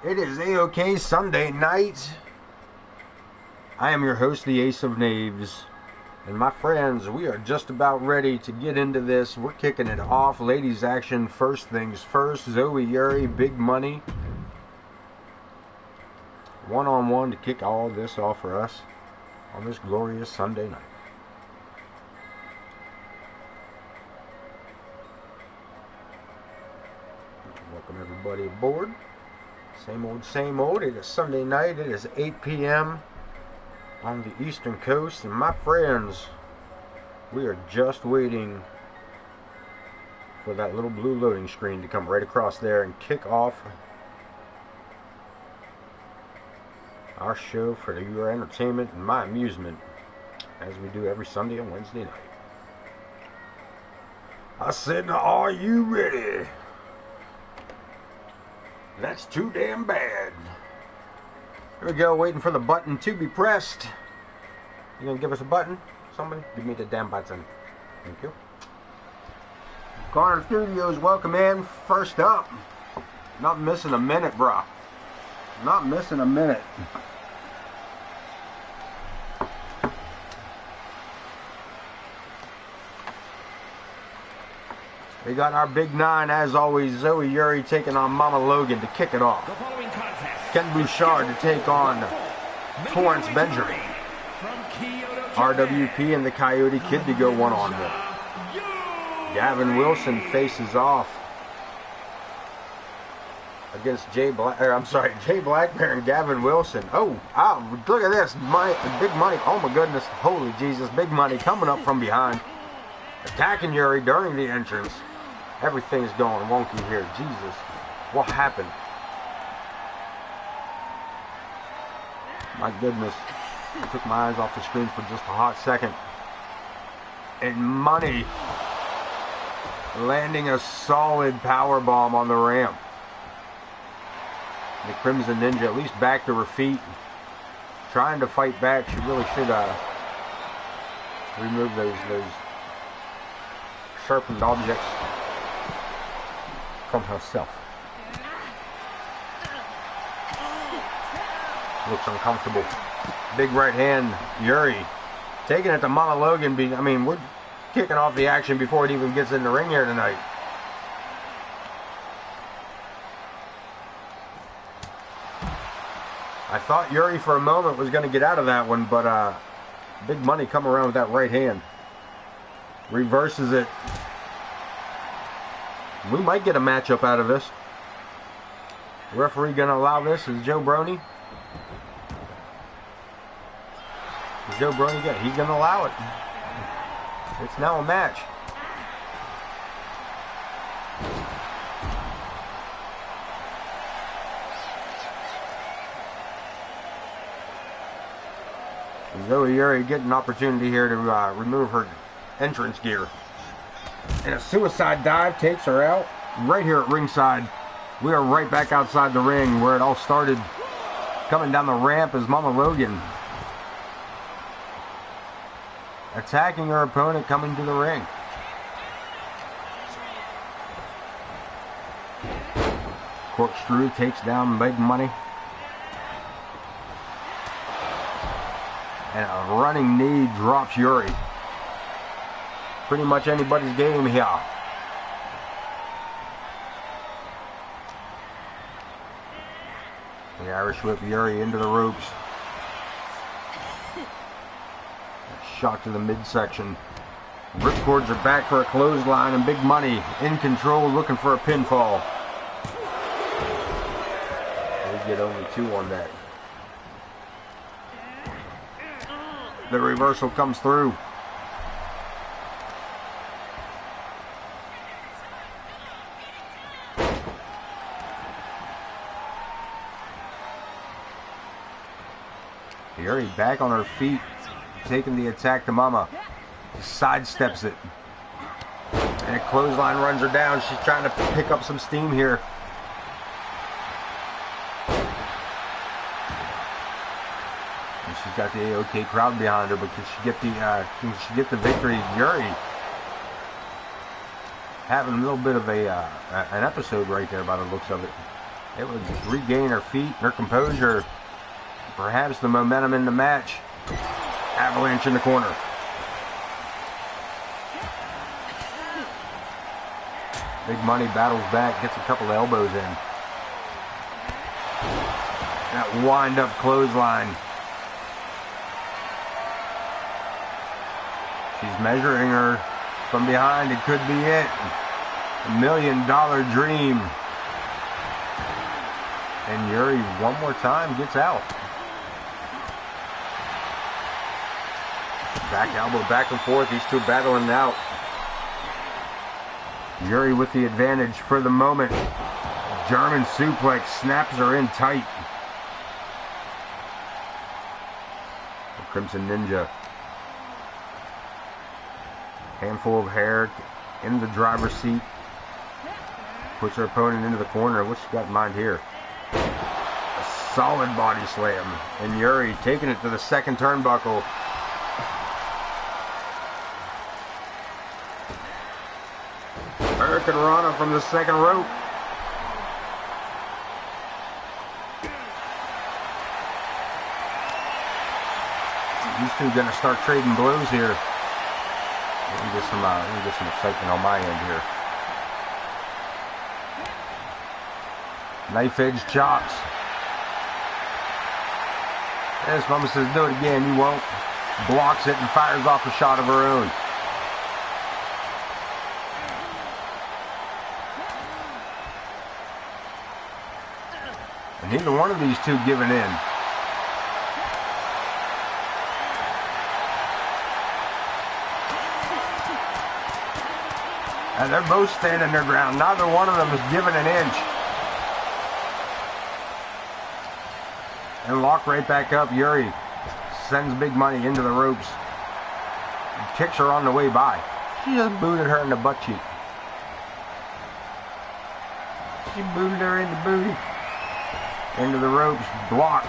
It is AOK Sunday night. I am your host, the Ace of Knaves. And my friends, we are just about ready to get into this. We're kicking it off. Ladies action, first things first. Zoe Yuri, big money. One-on-one to kick all this off for us on this glorious Sunday night. Welcome everybody aboard. Same old, same old. It is Sunday night. It is 8 p.m. on the Eastern Coast. And my friends, we are just waiting for that little blue loading screen to come right across there and kick off our show for your entertainment and my amusement, as we do every Sunday and Wednesday night. I said, are you ready? That's too damn bad. Here we go, waiting for the button to be pressed. You gonna give us a button? Somebody? Give me the damn button. Thank you. Corner Studios, welcome in. First up. Not missing a minute, brah. Not missing a minute. We got our big nine, as always, Zoe Yuri taking on Mama Logan to kick it off. Ken Bouchard to take on Torrance Benjamin. RWP and the Coyote Kid to go one-on-one. Gavin Wilson faces off against Jay Blackbear and Gavin Wilson. Oh, look at this. Big Money. Oh my goodness. Holy Jesus. Big Money coming up from behind. Attacking Yuri during the entrance. Everything's going wonky here. Jesus. What happened? My goodness. I took my eyes off the screen for just a hot second. And Money landing a solid power bomb on the ramp. The Crimson Ninja at least back to her feet. Trying to fight back. She really should remove those sharpened objects from herself. Looks uncomfortable. Big right hand, Yuri taking it to Mama Logan. We're kicking off the action before it even gets in the ring here tonight. I thought Yuri for a moment was going to get out of that one, but Big Money come around with that right hand. Reverses it. We might get a matchup out of this. Referee going to allow this is Joe Brony. Is Joe Brony good? He's going to allow it. It's now a match. Zoe Yuri getting an opportunity here to remove her entrance gear. And a suicide dive takes her out right here at ringside. We are right back outside the ring where it all started. Coming down the ramp is Mama Logan. Attacking her opponent coming to the ring. Corkscrew takes down Big Money. And a running knee drops Yuri. Pretty much anybody's game here. The Irish whip Yuri into the ropes. Shot to the midsection. Ripcords are back for a clothesline, and Big Money in control looking for a pinfall. They get only two on that. The reversal comes through. Yuri back on her feet, taking the attack to Mama. Sidesteps it. And a clothesline runs her down. She's trying to pick up some steam here. And she's got the AOK crowd behind her, but can she get the victory? Yuri having a little bit of an episode right there by the looks of it. able to regain her feet and her composure. Perhaps the momentum in the match. Avalanche in the corner. Big Money battles back, gets a couple of elbows in. That wind-up clothesline. She's measuring her from behind. It could be it. $1 million dream. And Yuri, one more time, gets out. Back elbow, back and forth. These two battling out. Yuri with the advantage for the moment. German suplex snaps her in tight. The Crimson Ninja. Handful of hair in the driver's seat. Puts her opponent into the corner. What's she got in mind here? A solid body slam. And Yuri taking it to the second turnbuckle. American Rana from the second rope. These two gonna start trading blows here. Let me get some excitement on my end here. Knife edge chops. And his mama says, do it again, you won't. Blocks it and fires off a shot of her own. And neither one of these two giving in. And they're both standing their ground. Neither one of them is giving an inch. And lock right back up. Yuri sends Big Money into the ropes. Kicks her on the way by. She just booted her in the butt cheek. She booted her in the booty. Into the ropes. Block.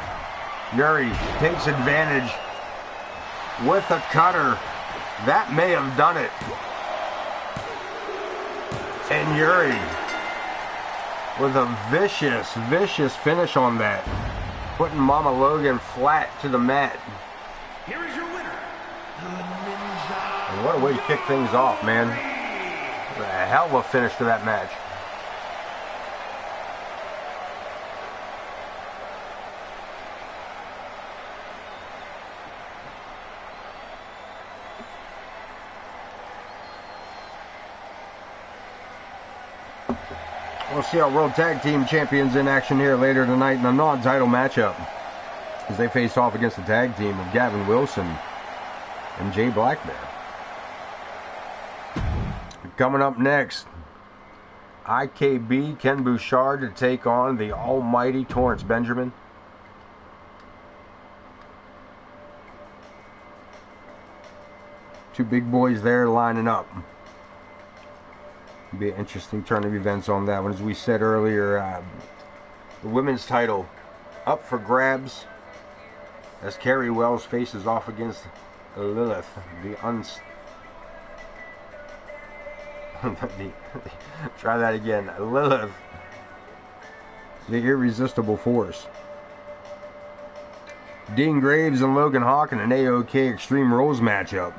Yuri takes advantage with a cutter. That may have done it. And Yuri with a vicious, vicious finish on that. Putting Mama Logan flat to the mat. Here is your winner, the Ninja. And what a way to kick things off, man. What a hell of a finish to that match. We'll see our World Tag Team Champions in action here later tonight in a non-title matchup as they face off against the tag team of Gavin Wilson and Jay Blackbear. Coming up next, IKB Ken Bouchard to take on the almighty Torrance Benjamin. Two big boys there lining up. Be an interesting turn of events on that one. As we said earlier, the women's title up for grabs as Carrie Wells faces off against Lilith, try that again. Lilith, the irresistible force. Dean Graves and Logan Hawk in an AOK Extreme Rules matchup.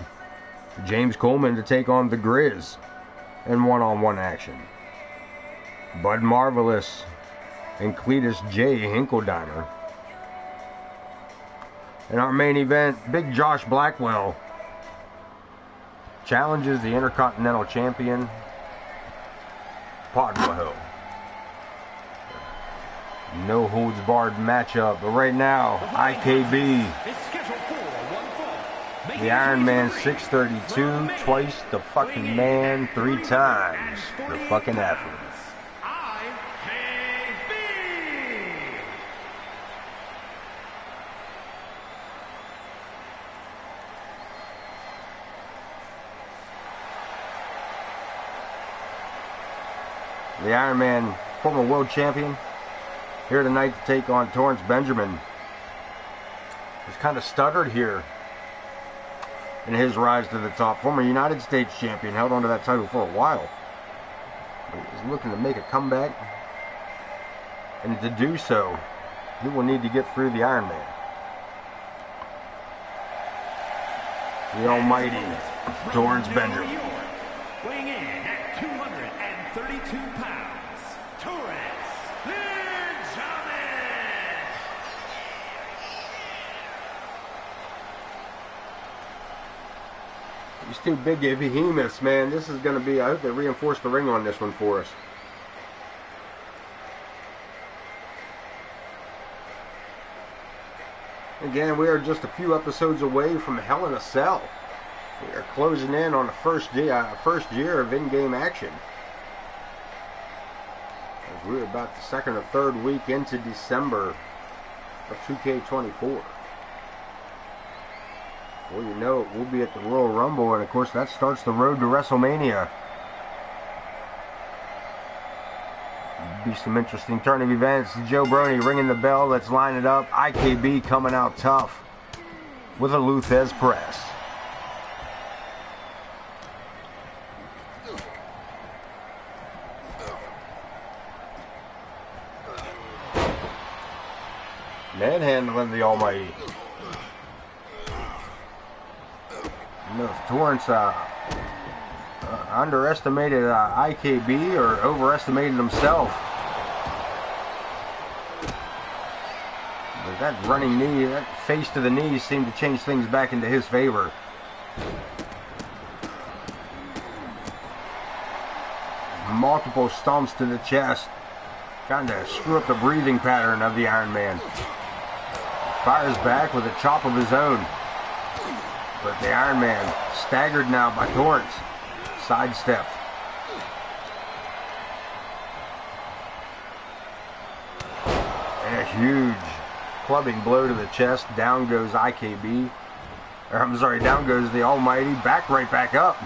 James Coleman to take on the Grizz in one-on-one action. Bud Marvelous and Cletus J. Hinklediner. In our main event, Big Josh Blackwell challenges the Intercontinental Champion, Podwaho. No holds barred matchup, but right now, IKB. The Iron Man 632, twice the fucking man, 3 times the fucking athlete. The Iron Man, former world champion, here tonight to take on Torrance Benjamin. He's kind of stuttered here in his rise to the top. Former United States champion, held onto that title for a while. He's looking to make a comeback. And to do so, he will need to get through the Iron Man. The almighty Torrance Bender. Weighing in at 232 pounds, Torrance Benjamin. These two big behemoths, man. This is going to be, I hope they reinforce the ring on this one for us. Again, we are just a few episodes away from Hell in a Cell. We are closing in on the first year of in-game action. As we're about the second or third week into December of 2K24. Well, you know it, we'll be at the Royal Rumble, and of course that starts the road to WrestleMania. Be some interesting turn of events. Joe Brony ringing the bell. Let's line it up. IKB coming out tough with a Luthez press. Manhandling the almighty. You know, if Torrance underestimated IKB or overestimated himself. But that running knee, that face to the knee seemed to change things back into his favor. Multiple stomps to the chest, trying to screw up the breathing pattern of the Iron Man. Fires back with a chop of his own. But the Iron Man, staggered now by Torrance, sidestepped. And a huge clubbing blow to the chest. Down goes IKB. Or, I'm sorry, down goes the Almighty. Right back up.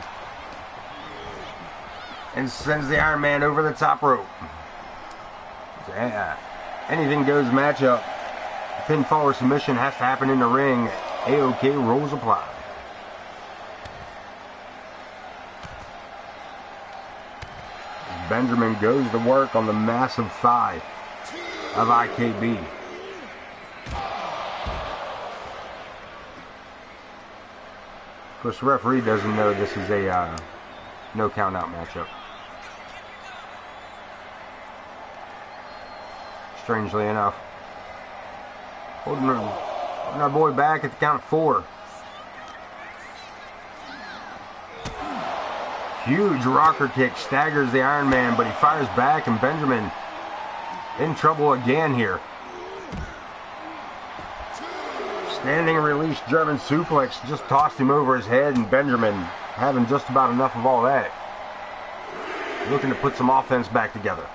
And sends the Iron Man over the top rope. Yeah. Anything goes matchup. Pinfall or submission has to happen in the ring. AOK rules apply. Benjamin goes to work on the massive thigh of IKB. Of course, the referee doesn't know this is a no count out matchup. Strangely enough. Holding our boy back at the count of 4. Huge rocker kick staggers the Iron Man, but he fires back, and Benjamin in trouble again here. Standing release German suplex just tossed him over his head, and Benjamin having just about enough of all that. Looking to put some offense back together.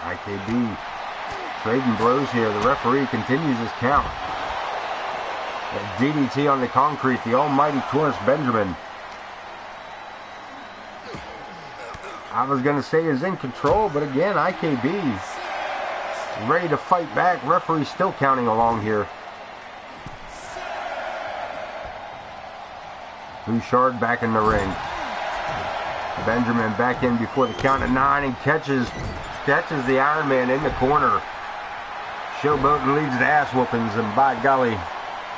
IKB trading blows here. The referee continues his count. That DDT on the concrete. The almighty Torrance Benjamin, I was going to say, is in control, but again, IKB ready to fight back. Referee still counting along here. Bouchard back in the ring. Benjamin back in before the count of 9 and catches the Iron Man in the corner. Showboating leads to ass whoopings, and by golly,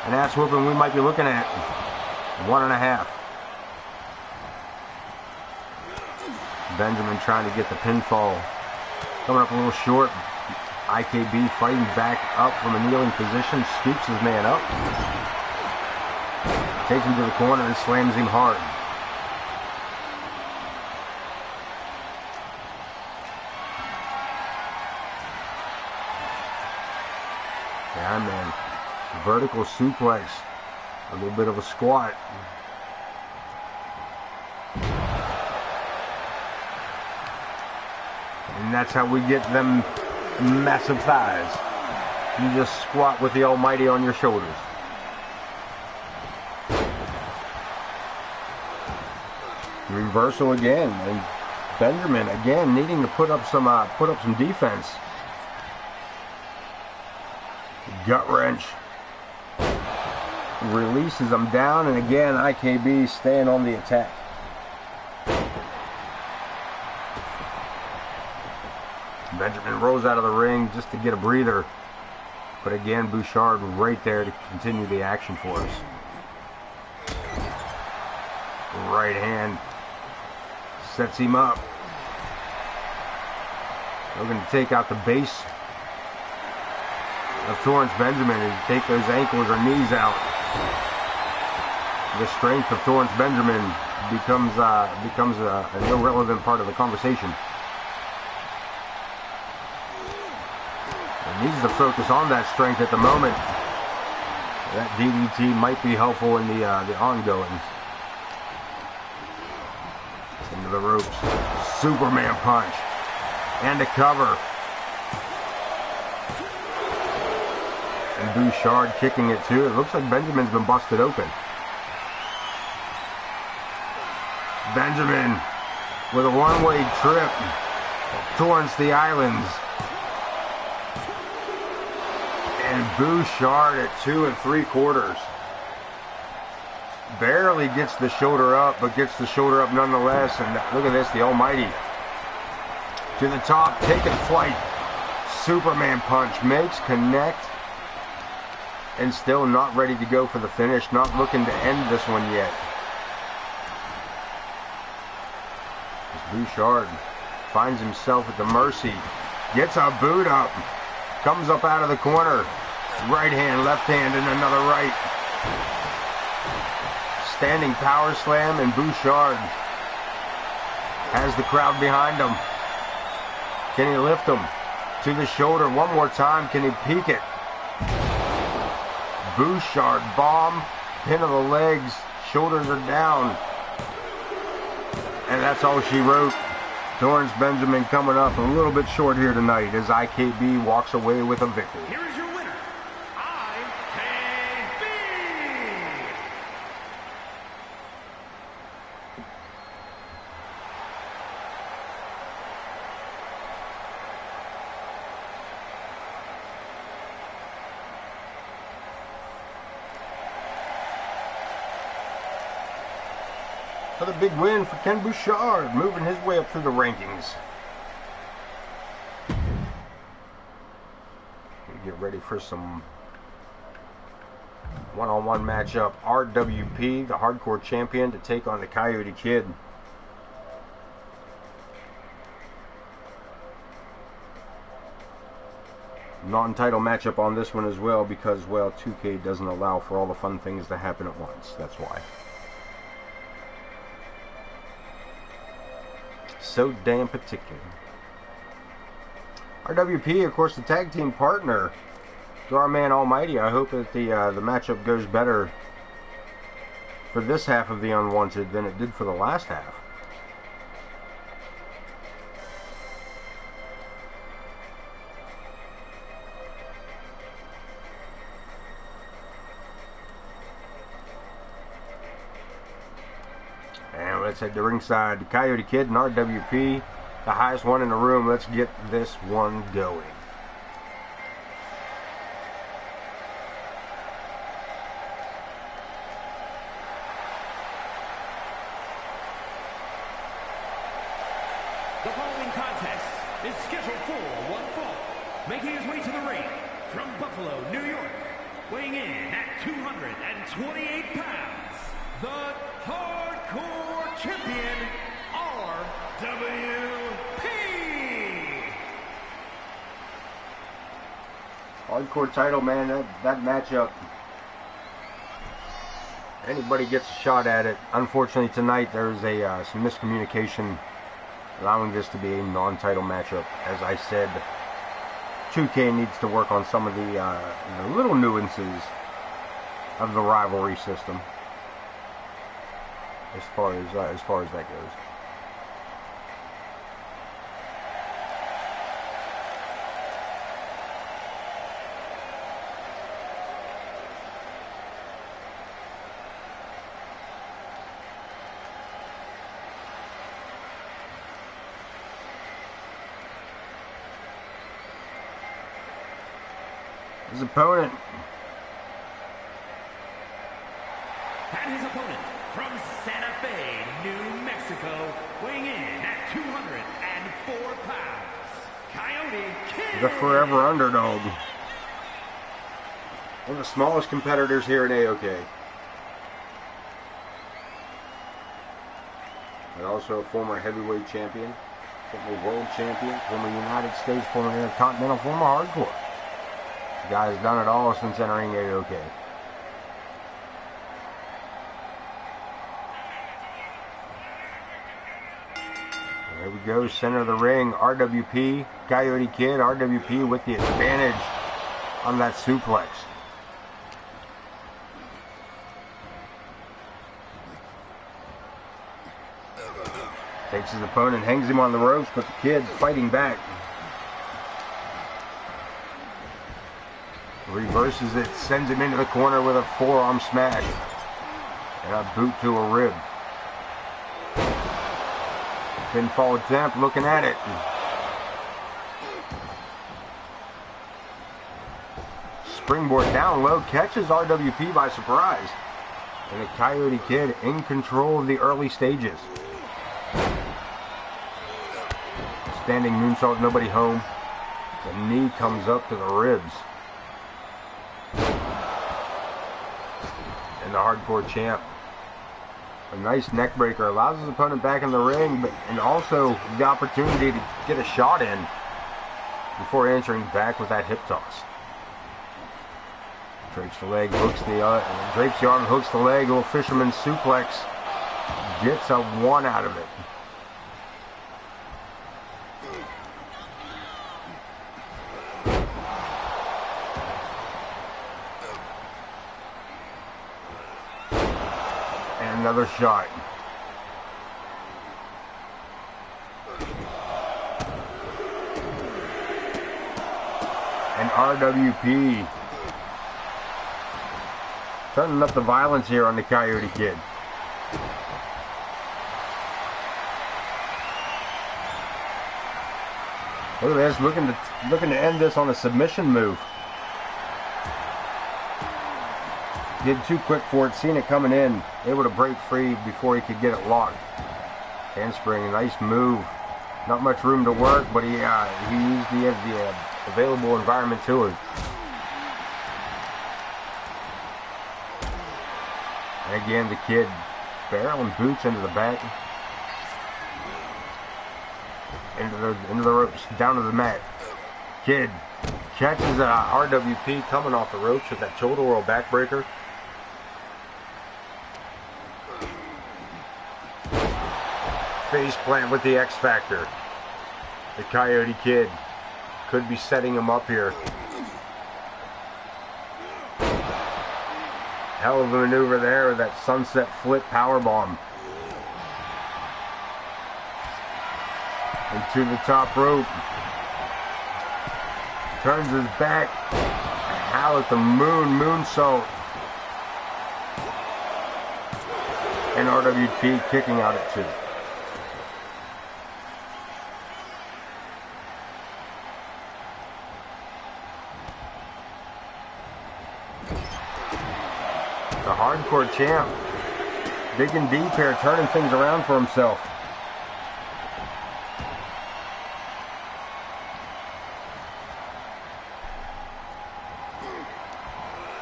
an ass whooping we might be looking at 1.5. Benjamin trying to get the pinfall. Coming up a little short. IKB fighting back up from a kneeling position. Scoops his man up. Takes him to the corner and slams him hard. Iron Man, vertical suplex, a little bit of a squat. And that's how we get them massive thighs. You just squat with the almighty on your shoulders. Reversal again, and Benjamin again needing to put up some defense. Gut wrench. Releases him down, and again IKB staying on the attack. Benjamin rolls out of the ring just to get a breather. But again, Bouchard right there to continue the action for us. Right hand sets him up. Looking to take out the base of Torrance Benjamin and take those ankles or knees out. The strength of Torrance Benjamin becomes an irrelevant part of the conversation. He needs to focus on that strength at the moment. That DDT might be helpful in the ongoings. Into the ropes. Superman punch. And a cover. And Bouchard kicking it too. It looks like Benjamin's been busted open. Benjamin with a one-way trip towards the islands. And Bouchard at 2 3/4. Barely gets the shoulder up, but gets the shoulder up nonetheless. And look at this, the Almighty. To the top, taking flight. Superman punch, makes connect. And still not ready to go for the finish. Not looking to end this one yet. Bouchard finds himself at the mercy. Gets a boot up. Comes up out of the corner. Right hand, left hand, and another right. Standing power slam, and Bouchard has the crowd behind him. Can he lift him to the shoulder one more time? Can he peek it? Bouchard bomb, pin of the legs, shoulders are down. And that's all she wrote. Torrance Benjamin coming up a little bit short here tonight as IKB walks away with a victory. Here is your winner, IKB! Another big win for Ken Bouchard, moving his way up through the rankings. We get ready for some one-on-one matchup. RWP, the hardcore champion, to take on the Coyote Kid. Non-title matchup on this one as well because, well, 2K doesn't allow for all the fun things to happen at once. That's why. So damn particular. RWP, of course, the tag team partner to our man Almighty. I hope that the matchup goes better for this half of the Unwanted than it did for the last half. And let's head to ringside. The Coyote Kid and RWP, the highest one in the room. Let's get this one going. The following contest is scheduled for one fall. Making his way to the ring from Buffalo, New York, weighing in at 228 pounds, the Hardcore Champion, RWP! Hardcore title, man, that matchup, anybody gets a shot at it. Unfortunately tonight there's some miscommunication allowing this to be a non-title matchup. As I said, 2K needs to work on some of the little nuances of the rivalry system as far as that goes. His opponent. And his opponent from Santa Fe, New Mexico, weighing in at 204 pounds, Coyote Kid. The forever underdog. One of the smallest competitors here in AOK. But also a former heavyweight champion, former world champion, former United States, former Intercontinental, former hardcore. The guy's done it all since entering AOK. There we go, center of the ring, RWP, Coyote Kid, RWP with the advantage on that suplex. Takes his opponent, hangs him on the ropes, but the Kid's fighting back. Reverses it, sends him into the corner with a forearm smash. And a boot to a rib. Pinfall attempt, looking at it. Springboard down low, catches RWP by surprise. And the Coyote Kid in control of the early stages. Standing moonsault, nobody home. The knee comes up to the ribs. And the hardcore champ. A nice neck breaker, allows his opponent back in the ring, and also the opportunity to get a shot in before answering back with that hip toss. Drapes the leg, drapes the arm, hooks the leg, little fisherman suplex. Gets a one out of it. Another shot. And RWP turning up the violence here on the Coyote Kid. Look at this, looking to end this on a submission move. Did too quick for it, seen it coming in, able to break free before he could get it locked. Handspring, a nice move. Not much room to work, but he used the available environment to him. And again, the Kid barreling boots into the back. Into the ropes, down to the mat. Kid catches RWP coming off the ropes with that shoulder roll backbreaker. Face plant with the X Factor. The Coyote Kid could be setting him up here. Hell of a maneuver there with that sunset flip powerbomb. Into the top rope. Turns his back. How at the moonsault. And RWP kicking out at 2. The hardcore champ, digging deep here, turning things around for himself.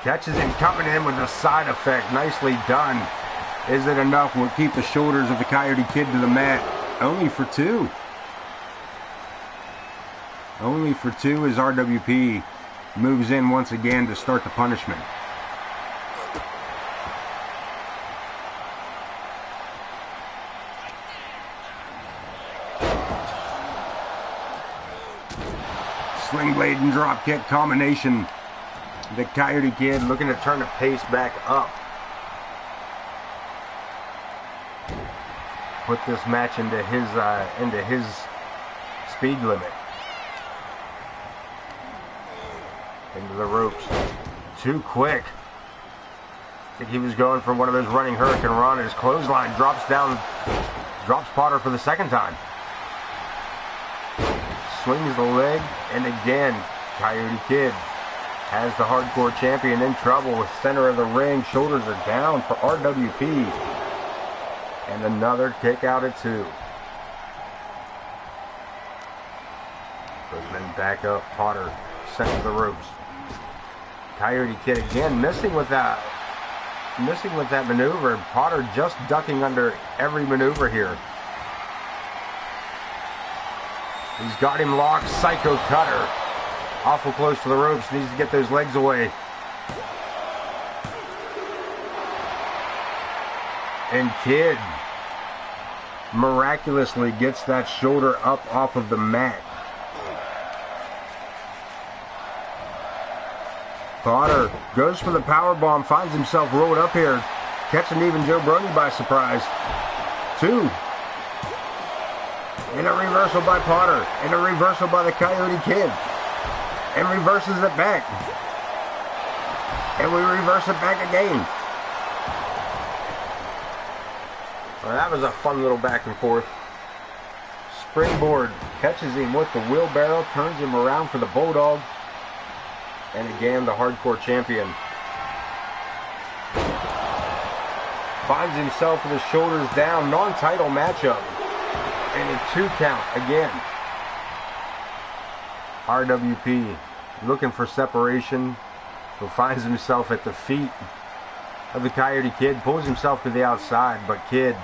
Catches him coming in with a side effect, nicely done. Is it enough? We'll keep the shoulders of the Coyote Kid to the mat. Only for 2. Only for 2 as RWP moves in once again to start the punishment. Sling blade and drop kick combination. The Coyote Kid looking to turn the pace back up. Put this match into his speed limit. Into the ropes. Too quick. I think he was going for one of those running Hurricane Run. His clothesline drops Potter for the second time. Swings the leg, and again, Coyote Kid has the hardcore champion in trouble with center of the ring. Shoulders are down for RWP. And another kick out at 2. back up. Potter sent to the ropes. Coyote Kid again missing with that maneuver. Potter just ducking under every maneuver here. He's got him locked. Psycho Cutter. Awful close to the ropes. Needs to get those legs away. And Kid miraculously gets that shoulder up off of the mat. Potter goes for the power bomb, finds himself rolled up here, catching even Joe Brody by surprise. 2. And a reversal by Potter, and a reversal by the Coyote Kid, and reverses it back, and we reverse it back again. Well, that was a fun little back and forth. Springboard catches him with the wheelbarrow, turns him around for the Bulldog. And again, the Hardcore Champion finds himself with his shoulders down. Non-title matchup. And a 2 count again. RWP looking for separation. Who finds himself at the feet of the Coyote Kid. Pulls himself to the outside, but Kid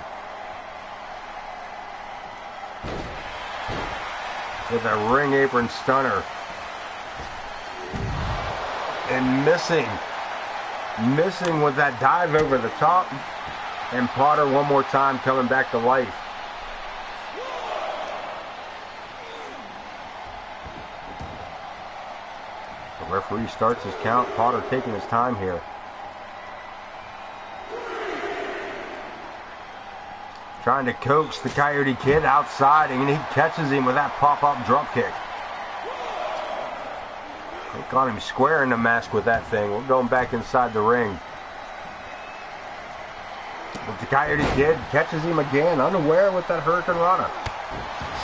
with a ring apron stunner. And missing with that dive over the top. And Potter one more time coming back to life. The referee starts his count. Potter taking his time here. Trying to coax the Coyote Kid outside, and he catches him with that pop-up drop kick. They got him square in the mask with that thing. We're going back inside the ring. But the Coyote Kid catches him again, unaware with that Hurricane Rana.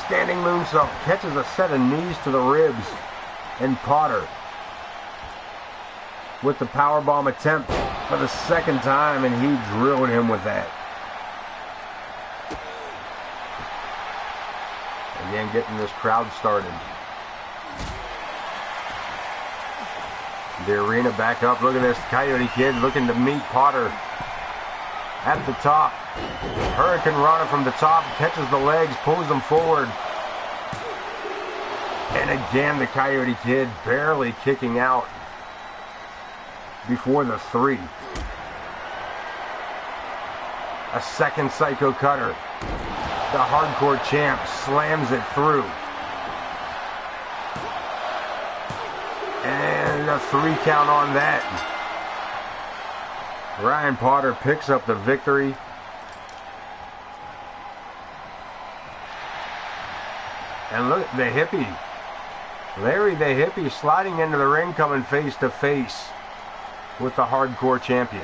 Standing moonsault, catches a set of knees to the ribs. And Potter with the powerbomb attempt for the second time, and he drilled him with that. Again, getting this crowd started. The arena back up. Look at this. Coyote Kid looking to meet Potter at the top. Hurricane Rana from the top. Catches the legs. Pulls them forward. And again, the Coyote Kid barely kicking out before the 3. A second Psycho Cutter. The Hardcore Champ slams it through. And a 3 count on that. Ryan Potter picks up the victory. And look, the hippie. Larry the hippie sliding into the ring, coming face to face with the Hardcore Champion.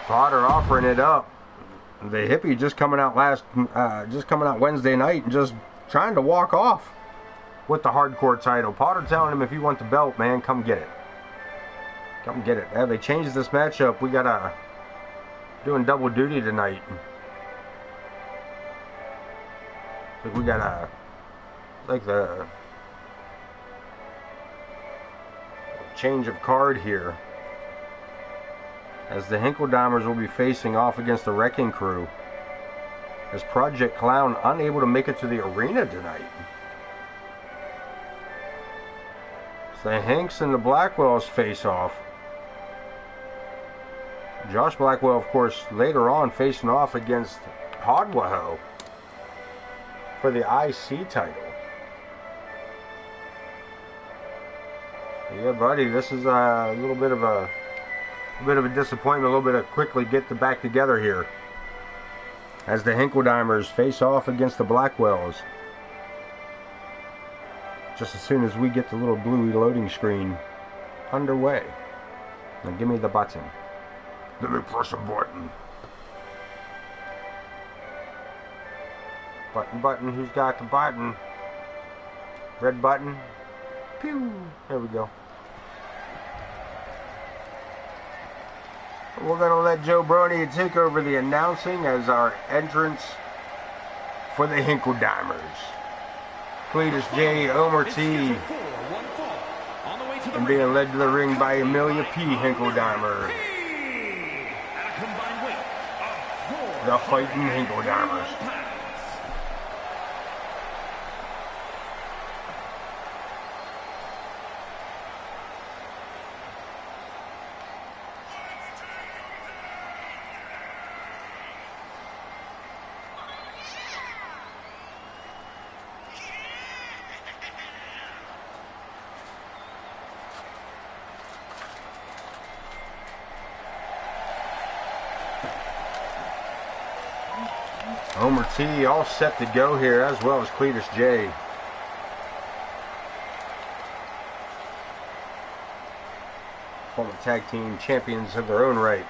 Potter offering it up. The hippie just coming out Wednesday night and just trying to walk off with the Hardcore title. Potter telling him, if you want the belt, man, come get it. Come get it. Yeah, they changed this matchup. We got doing double duty tonight. We got the change of card here, as the Hinkledimers will be facing off against the Wrecking Crew, as Project Clown unable to make it to the arena tonight. So the Hinks and the Blackwells face off. Josh Blackwell, of course, later on facing off against Podwaho for the IC title. Yeah, buddy, this is a little bit of a disappointment, a little bit of quickly get the back together here, as the Hinkledimers face off against the Blackwells. Just as soon as we get the little blue loading screen underway. Now give me the button. Let me press a button. Button, who's got the button? Red button. Pew! There we go. We're going to let Joe Brony take over the announcing as our entrance for the Hinkle-Dimers. Cletus J. Omer T. And being led to the ring by Amelia P. Hinkle-Dimer. The Fighting Hinkle-Dimers. Homer T all set to go here, as well as Cletus J. Former tag team champions of their own right.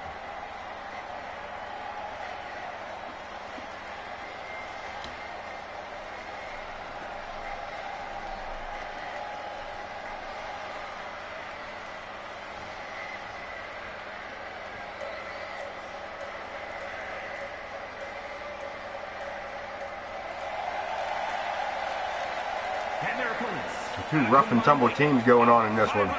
Two rough and tumble teams going on in this one.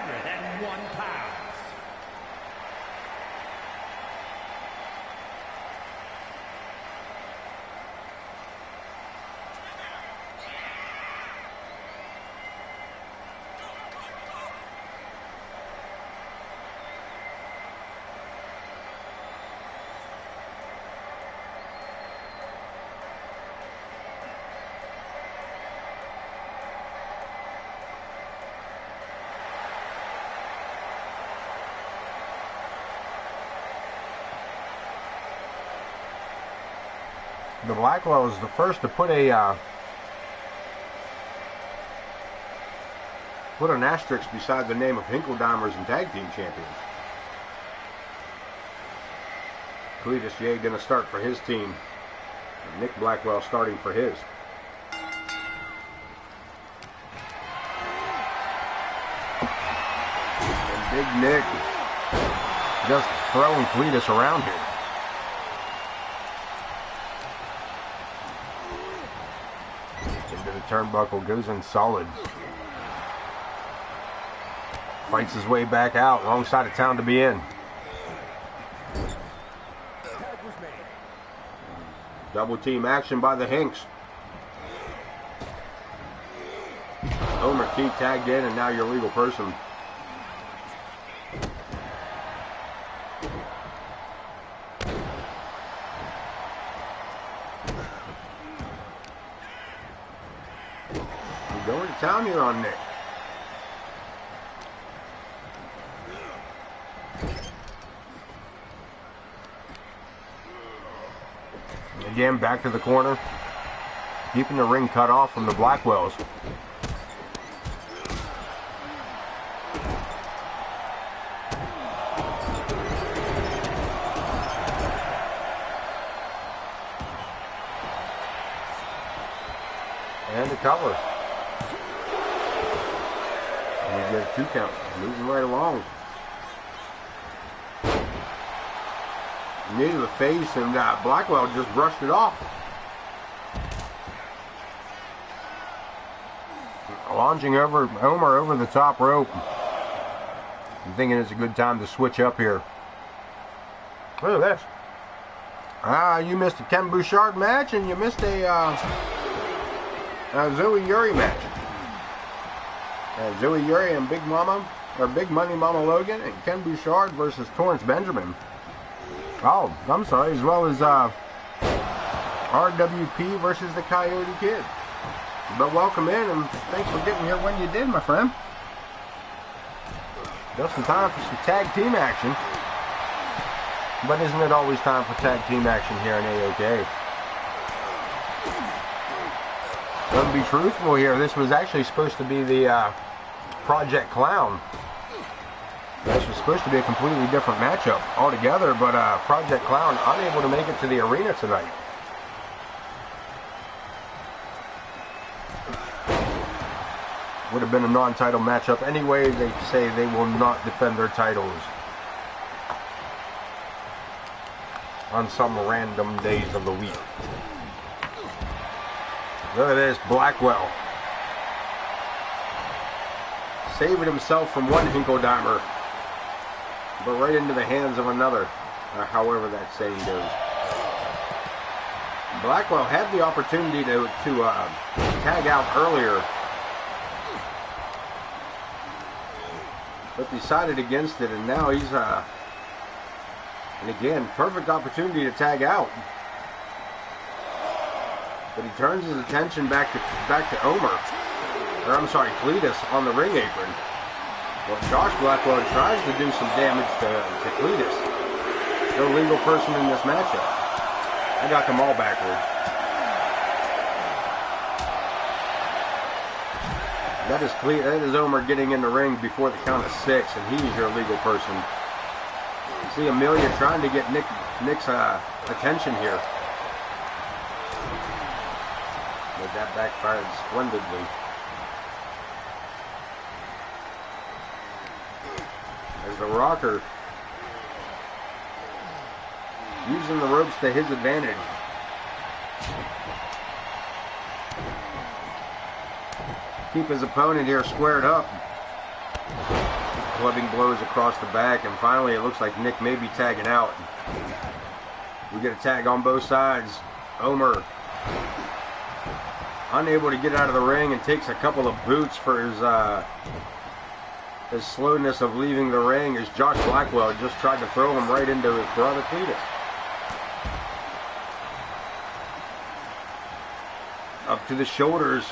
The Blackwell is the first to put an asterisk beside the name of Hinkle-Dimers and Tag Team Champions. Cletus J going to start for his team. And Nick Blackwell starting for his. And Big Nick just throwing Cletus around here. Turnbuckle goes in solid. Fights his way back out. Wrong side of town to be in. Double team action by the Hinks. Homer T tagged in, and now your legal person. Going to town here on Nick. Again, back to the corner. Keeping the ring cut off from the Blackwells. And a cover. And we get a 2 count. Moving right along. Knee to the face, and Blackwell just brushed it off. Launching over Homer over the top rope. I'm thinking it's a good time to switch up here. Look at this. You missed a Ken Bouchard match, and you missed a Zoe Yuri match. Zoe Yuri and Big Money Mama Logan, and Ken Bouchard versus Torrance Benjamin. Oh, I'm sorry, as well as RWP versus the Coyote Kid. But welcome in, and thanks for getting here when you did, my friend. Just in time for some tag team action. But isn't it always time for tag team action here in AOK? Let me be truthful here, this was actually supposed to be the Project Clown. This was supposed to be a completely different matchup altogether, but Project Clown unable to make it to the arena tonight. Would have been a non-title matchup anyway. They say they will not defend their titles. on some random days of the week. Look at this, Blackwell. Saving himself from one Hinkle-Dimer, but right into the hands of another, or however that saying goes. Blackwell had the opportunity to tag out earlier, but decided against it, and now he's and again, perfect opportunity to tag out. But he turns his attention back to Omer, or I'm sorry, Cletus on the ring apron. Well, Josh Blackwell tries to do some damage to Cletus. No legal person in this matchup. I got them all backwards. That is Omer getting in the ring before the count of 6, and he's your legal person. You see Amelia trying to get Nick's attention here. But that backfired splendidly. As the Rocker using the ropes to his advantage. Keep his opponent here squared up. Clubbing blows across the back, and finally it looks like Nick may be tagging out. We get a tag on both sides. Omer unable to get out of the ring and takes a couple of boots for his slowness of leaving the ring, as Josh Blackwell just tried to throw him right into his brother Cletus. Up to the shoulders,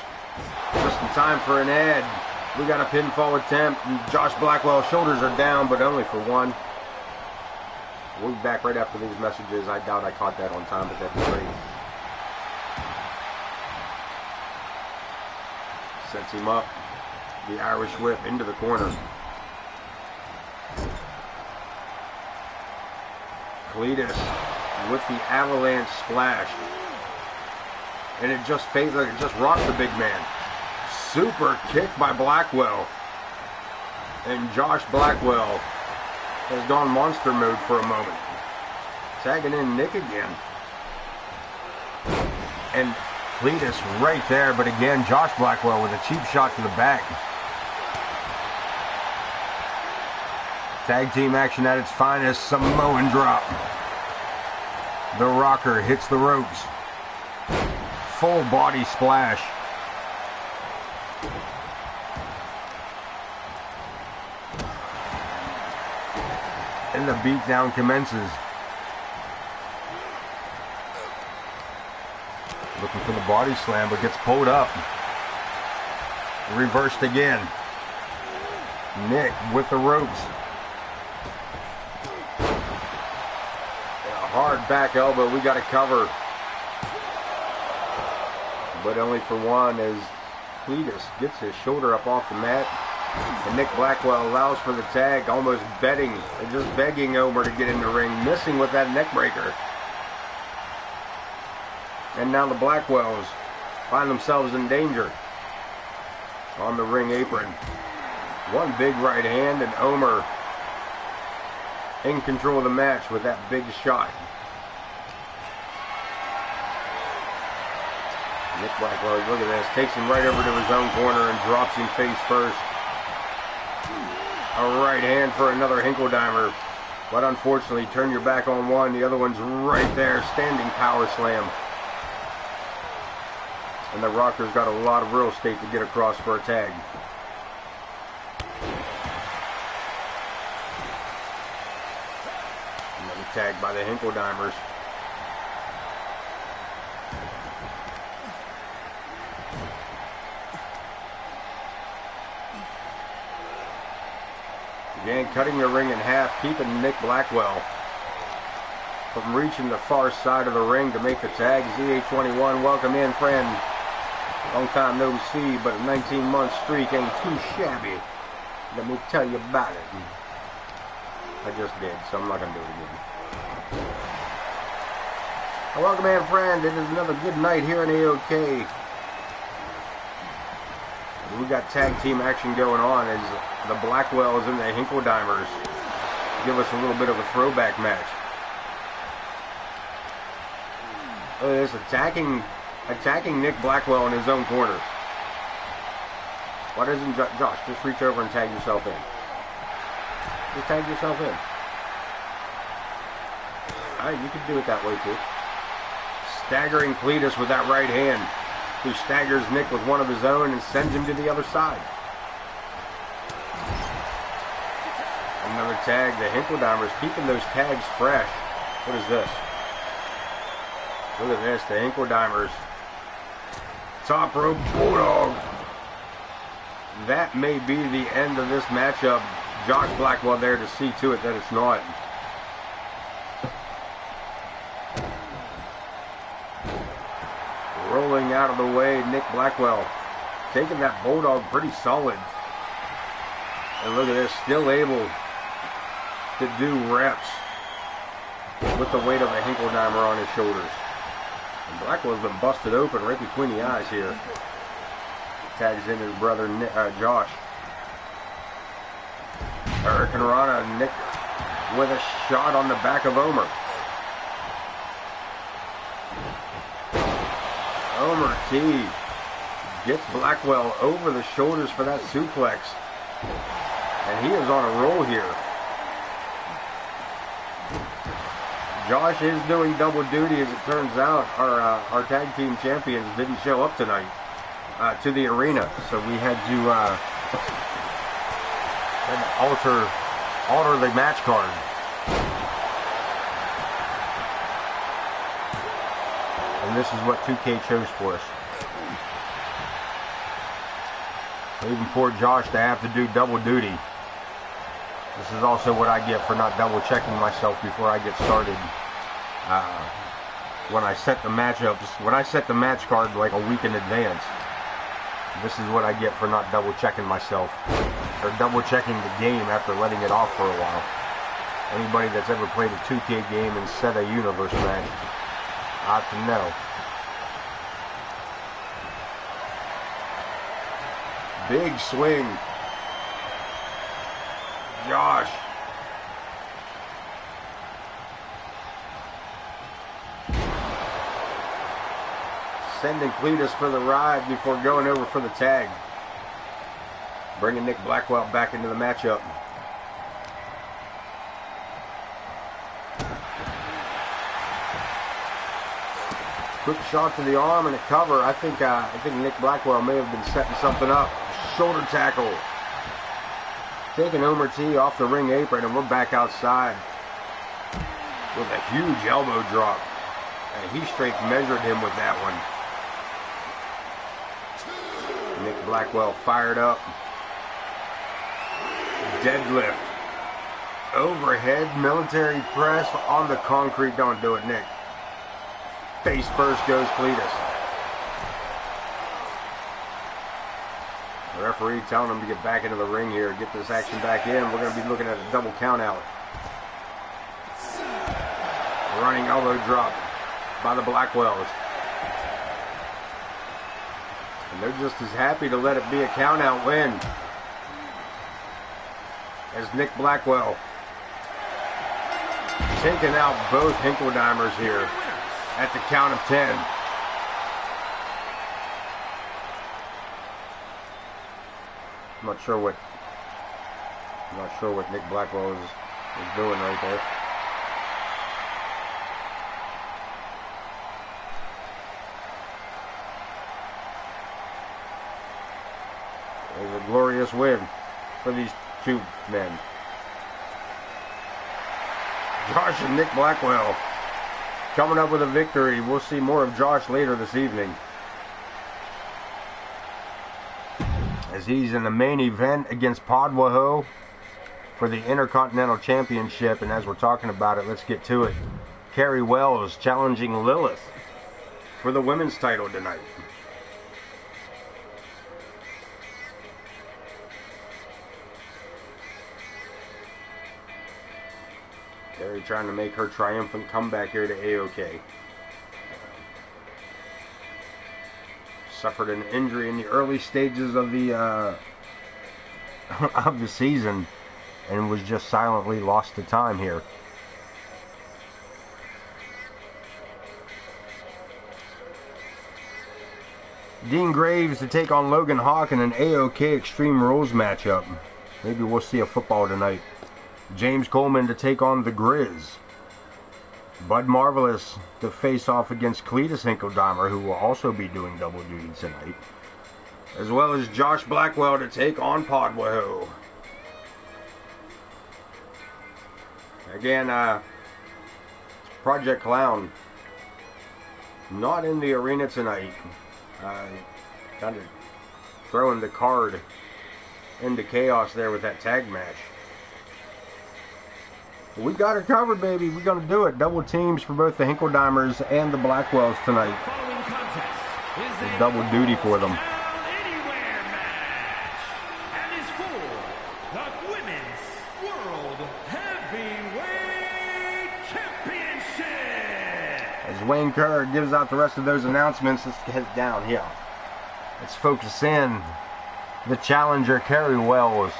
just in time for an ad. We got a pinfall attempt, and Josh Blackwell's shoulders are down, but only for one. We'll be back right after these messages. I doubt I caught that on time, but that'd be great. Sets him up. The Irish whip into the corner. Cletus with the avalanche splash. And it just fades, like it just rocked the big man. Super kick by Blackwell. And Josh Blackwell has gone monster mode for a moment. Tagging in Nick again. And Cletus right there, but again, Josh Blackwell with a cheap shot to the back. Tag team action at its finest, Samoan drop. The Rocker hits the ropes. Full body splash. And the beatdown commences. Looking for the body slam, but gets pulled up. Reversed again. Nick with the ropes. A hard back elbow, we got to cover. But only for one, as Cletus gets his shoulder up off the mat. And Nick Blackwell allows for the tag, almost just begging Omer to get in the ring, missing with that neck breaker. And now the Blackwells find themselves in danger on the ring apron. One big right hand, and Omer in control of the match with that big shot. Nick Blackwell, look at this, takes him right over to his own corner and drops him face first. A right hand for another Hinkle-Dimer. But unfortunately, turn your back on one, the other one's right there, standing power slam. And the Rocker's got a lot of real estate to get across for a tag. Another tag by the Hinkle-Dimers. Again, cutting the ring in half, keeping Nick Blackwell from reaching the far side of the ring to make the tag. ZA21, welcome in, friend. Long time no see, but a 19-month streak ain't too shabby. Let me tell you about it. I just did, so I'm not going to do it again. Welcome in, friend. It is another good night here in AOK. We got tag team action going on as the Blackwells and the Hinkle-Dimers give us a little bit of a throwback match. Look at this, attacking Nick Blackwell in his own corner. Why doesn't Josh just reach over and tag yourself in? Just tag yourself in. Alright, you can do it that way too. Staggering Cletus with that right hand, who staggers Nick with one of his own and sends him to the other side. Another tag. The Hinkledimers keeping those tags fresh. What is this? Look at this. The Hinkledimers. Top rope Bulldog. That may be the end of this matchup. Josh Blackwell there to see to it that it's not. Rolling out of the way, Nick Blackwell taking that Bulldog pretty solid. And look at this, still able to do reps with the weight of a Hinkledimer on his shoulders. And Blackwell's been busted open right between the eyes here. Tags in his brother Josh. Hurricane Rana, Nick with a shot on the back of Omer. Omer T gets Blackwell over the shoulders for that suplex. And he is on a roll here. Josh is doing double duty, as it turns out. Our tag team champions didn't show up tonight to the arena, so we had to alter the match card. And this is what 2K chose for us. Even poor Josh to have to do double duty. This is also what I get for not double checking myself before I get started. When I set the matchups, when I set the match card like a week in advance, this is what I get for not double checking myself, or double checking the game after letting it off for a while. Anybody that's ever played a 2K game and set a universe match ought to know. Big swing. Josh. Sending Cletus for the ride before going over for the tag. Bringing Nick Blackwell back into the matchup. Quick shot to the arm and a cover. I think Nick Blackwell may have been setting something up. Shoulder tackle. Taking Omer T off the ring apron, and we're back outside with a huge elbow drop. And he straight measured him with that one. Nick Blackwell fired up. Deadlift. Overhead military press on the concrete. Don't do it, Nick. Face first goes Cletus. The referee telling him to get back into the ring here, get this action back in. We're going to be looking at a double count out. Running elbow drop by the Blackwells. And they're just as happy to let it be a count out win as Nick Blackwell taking out both Hinkledimers here at the count of 10. I'm not sure what Nick Blackwell is doing right there. There's a glorious win for these two men. Josh and Nick Blackwell coming up with a victory. We'll see more of Josh later this evening, as he's in the main event against Podwaho for the Intercontinental Championship. And as we're talking about it, let's get to it. Carrie Wells challenging Lilith for the women's title tonight. Carrie trying to make her triumphant comeback here to AOK. Suffered an injury in the early stages of the of the season, and was just silently lost to time here. Dean Graves to take on Logan Hawk in an AOK Extreme Rules matchup. Maybe we'll see a football tonight. James Coleman to take on the Grizz. Bud Marvelous to face off against Cletus Hinkledeimer, who will also be doing double duty tonight. As well as Josh Blackwell to take on Podwaho. Again, Project Clown not in the arena tonight. Kind of throwing the card into chaos there with that tag match. We got it covered, baby. We're going to do it. Double teams for both the Hinkledeimers and the Blackwells tonight. It's double duty for them. As Wayne Kerr gives out the rest of those announcements, let's head down here. Let's focus in. The challenger, Kerry Wells.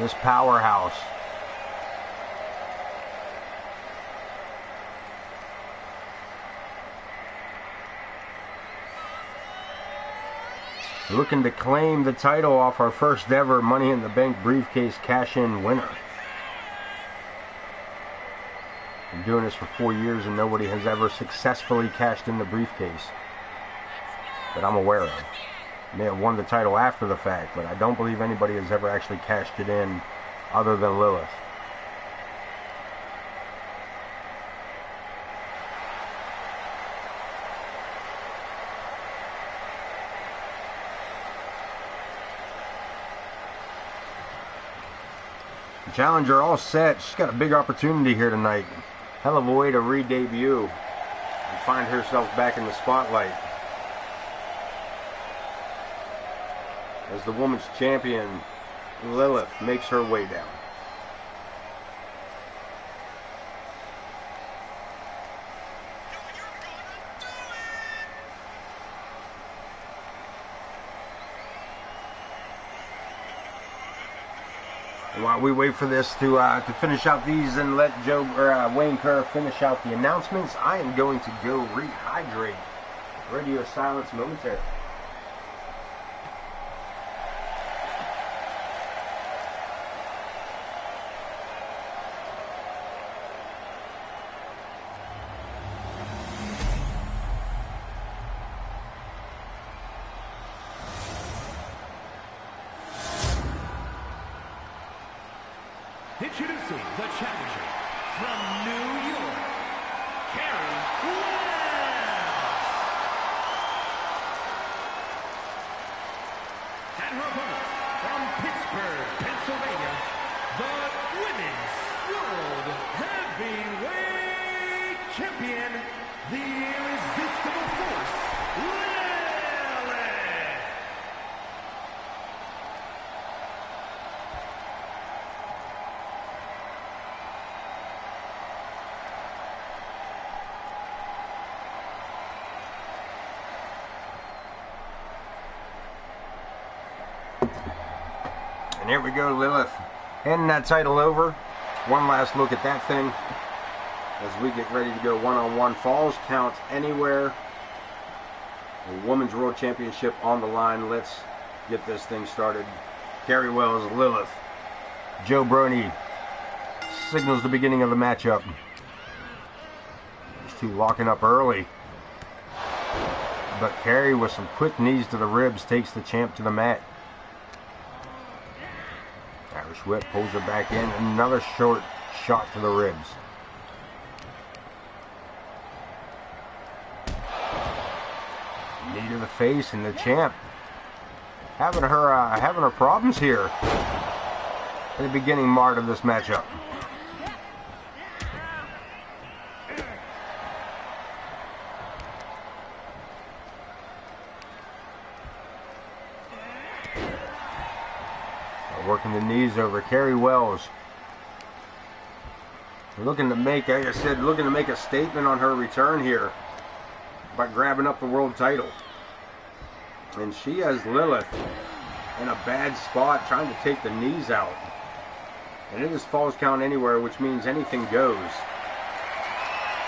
This powerhouse. Looking to claim the title off our first ever Money in the Bank briefcase cash-in winner. Been doing this for 4 years and nobody has ever successfully cashed in the briefcase that I'm aware of. May have won the title after the fact, but I don't believe anybody has ever actually cashed it in other than Lilith. The challenger all set. She's got a big opportunity here tonight. Hell of a way to re-debut and find herself back in the spotlight as the women's champion. Lilith makes her way down. And while we wait for this to finish out these and let Wayne Kerr finish out the announcements, I am going to go rehydrate. Radio silence momentarily. Introducing the challenger from New York, Kerry Wells. And her opponent from Pittsburgh, Pennsylvania, the Women's World Heavyweight Champion, the Irresistible Force, Lilith. And here we go, Lilith. Handing that title over. One last look at that thing as we get ready to go one-on-one. Falls count anywhere. The Women's World Championship on the line. Let's get this thing started. Kerry Wells, Lilith. Joe Brony signals the beginning of the matchup. These two locking up early. But Kerry, with some quick knees to the ribs, takes the champ to the mat. Irish whip pulls her back in. Another short shot to the ribs. Knee to the face, and the champ having her problems here at the beginning part of this matchup. Working the knees over Kerry Wells. Looking to make, like I said, looking to make a statement on her return here by grabbing up the world title. And she has Lilith in a bad spot, trying to take the knees out. And it is falls count anywhere, which means anything goes.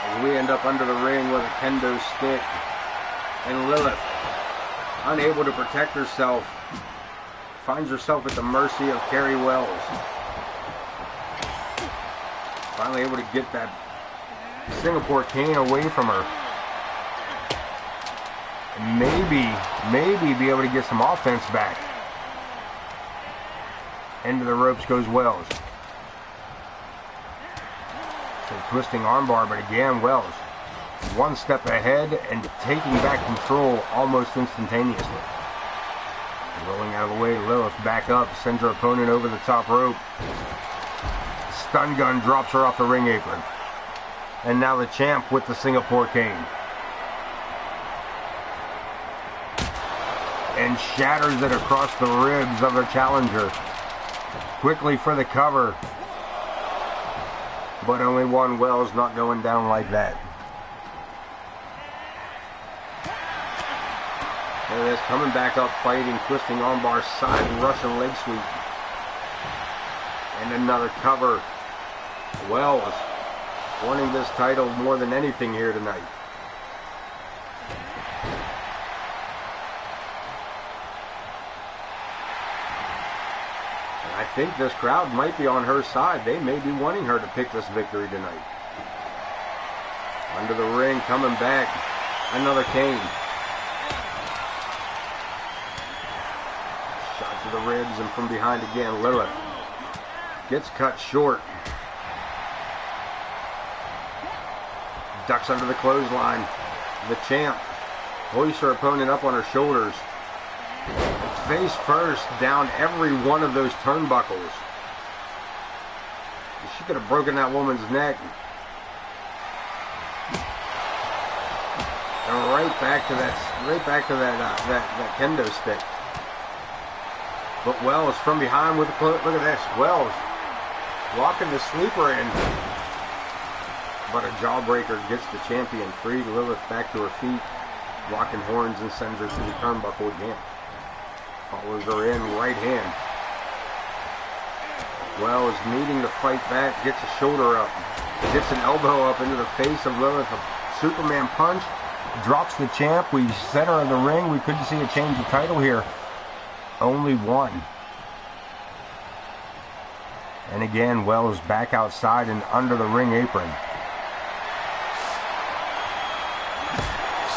As we end up under the ring with a kendo stick. And Lilith, unable to protect herself, finds herself at the mercy of Carrie Wells. Finally able to get that Singapore cane away from her. And maybe be able to get some offense back. Into the ropes goes Wells. So twisting armbar, but again, Wells one step ahead and taking back control almost instantaneously. Rolling out of the way, Lilith back up, sends her opponent over the top rope. Stun gun drops her off the ring apron. And now the champ with the Singapore cane. And shatters it across the ribs of her challenger. Quickly for the cover. But only one. Wells not going down like that. There it is, coming back up, fighting, twisting armbar, side Russian leg sweep. And another cover. Wells wanting this title more than anything here tonight. And I think this crowd might be on her side. They may be wanting her to pick this victory tonight. Under the ring, coming back. Another cane. Shot to the ribs and from behind again, Lilith. Gets cut short. Ducks under the clothesline. The champ hoists her opponent up on her shoulders. Face first down every one of those turnbuckles. She could have broken that woman's neck. And right back to that kendo stick. But Wells from behind with the look at this. Wells walking the sleeper in. But a jawbreaker gets the champion free. Lilith back to her feet. Locking horns and sends her to the turnbuckle again. Follows her in, right hand. Wells needing to fight back. Gets a shoulder up. Gets an elbow up into the face of Lilith. A Superman punch. Drops the champ. We center of the ring. We couldn't see a change of title here. Only one. And again, Wells back outside and under the ring apron.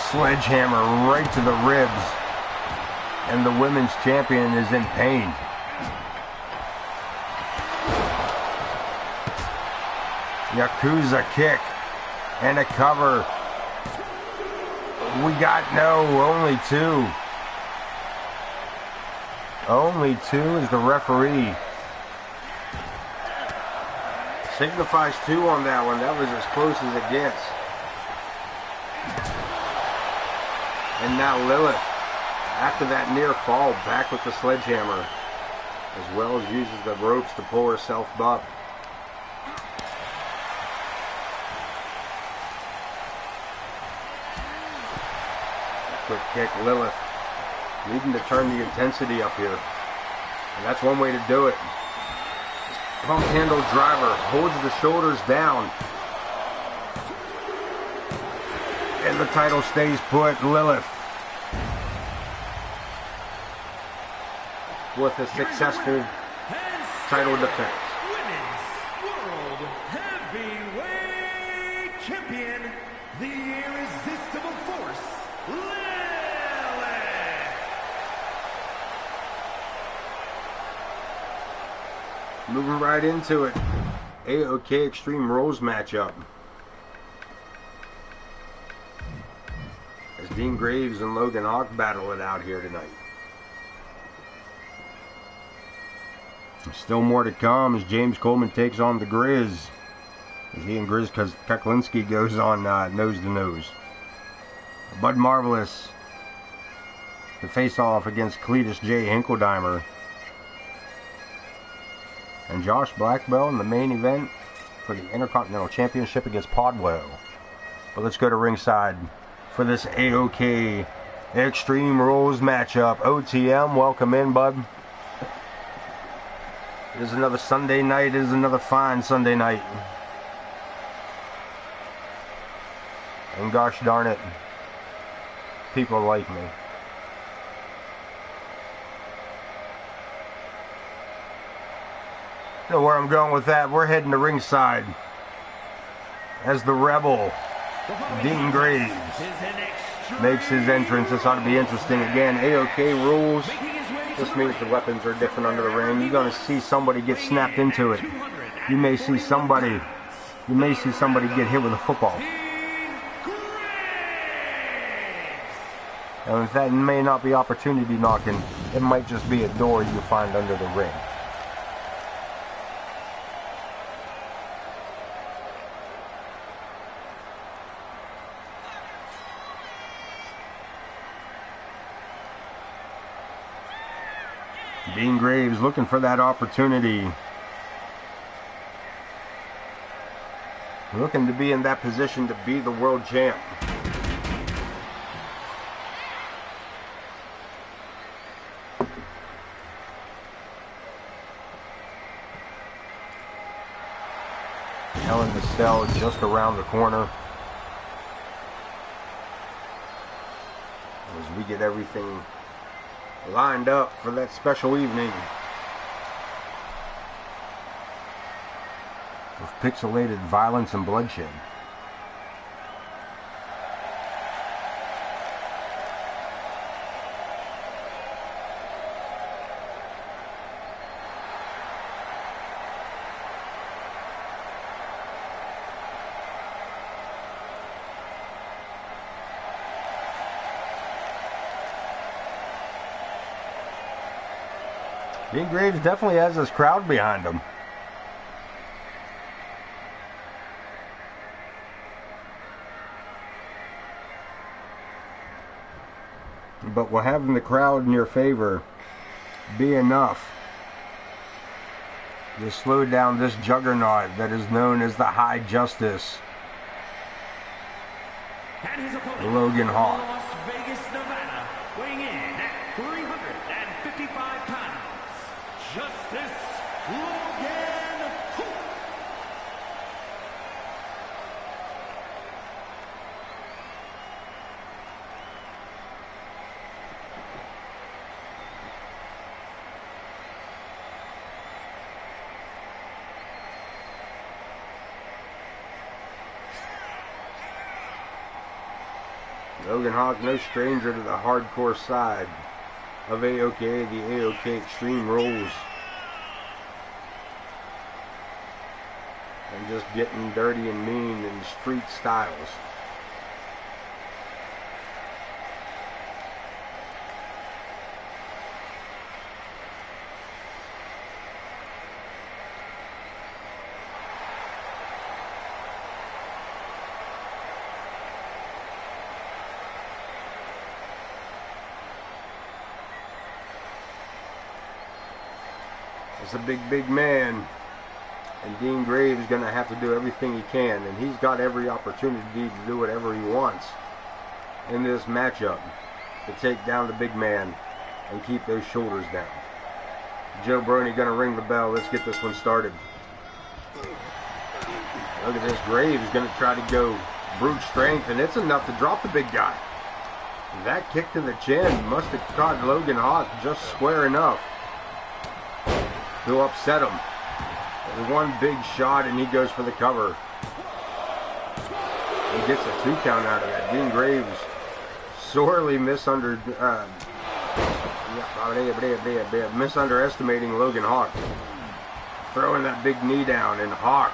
Sledgehammer right to the ribs. And the women's champion is in pain. Yakuza kick. And a cover. We got only two. Only two is the referee. Signifies two on that one. That was as close as it gets. And now Lilith, after that near fall, back with the sledgehammer. As well as uses the ropes to pull herself up. Quick kick, Lilith. Needing to turn the intensity up here. And that's one way to do it. Pump handle driver. Holds the shoulders down. And the title stays put. Lilith with a successful title defense. Women's World Heavyweight Champion, the irresistible force, Lilith. Moving right into it. AOK Extreme Rules matchup. As Dean Graves and Logan Hawk battle it out here tonight. Still more to come as James Coleman takes on the Grizz. As he and Grizz Kuklinski goes on nose to nose. Bud Marvelous to face off against Cletus J. Hinkeldimer. And Josh Blackwell in the main event for the Intercontinental Championship against Podwaho. But let's go to ringside for this AOK Extreme Rules matchup. OTM, welcome in, bud. It is another Sunday night. It is another fine Sunday night. And gosh darn it, people like me. You know where I'm going with that? We're heading to ringside as the Rebel, Dean Graves, makes his entrance. This ought to be interesting again. AOK rules. This means the weapons are different under the ring. You're going to see somebody get snapped into it. You may see somebody get hit with a football. And that may not be opportunity knocking. It might just be a door you find under the ring. Dean Graves looking for that opportunity. Looking to be in that position to be the world champ. Hell in the Cell just around the corner. As we get everything lined up for that special evening with pixelated violence and bloodshed. Dean Graves definitely has this crowd behind him. But will having the crowd in your favor be enough to slow down this juggernaut that is known as the High Justice, Logan Hawk? Las Vegas, Nevada, weighing in at 355 pounds. Justice Logan Hawk. Logan Hawk, no stranger to the hardcore side of AOK, the AOK Extreme Rules. And just getting dirty and mean in street styles. It's a big man, and Dean Graves is going to have to do everything he can, and he's got every opportunity to do whatever he wants in this matchup to take down the big man and keep those shoulders down. Joe Brony going to ring the bell. Let's get this one started. Look at this. Graves is going to try to go brute strength, and it's enough to drop the big guy. That kick to the chin must have caught Logan Hawk just square enough to upset him. There's one big shot and he goes for the cover. He gets a 2 count out of that. Dean Graves sorely misunderestimating Logan Hawk. Throwing that big knee down, and Hawk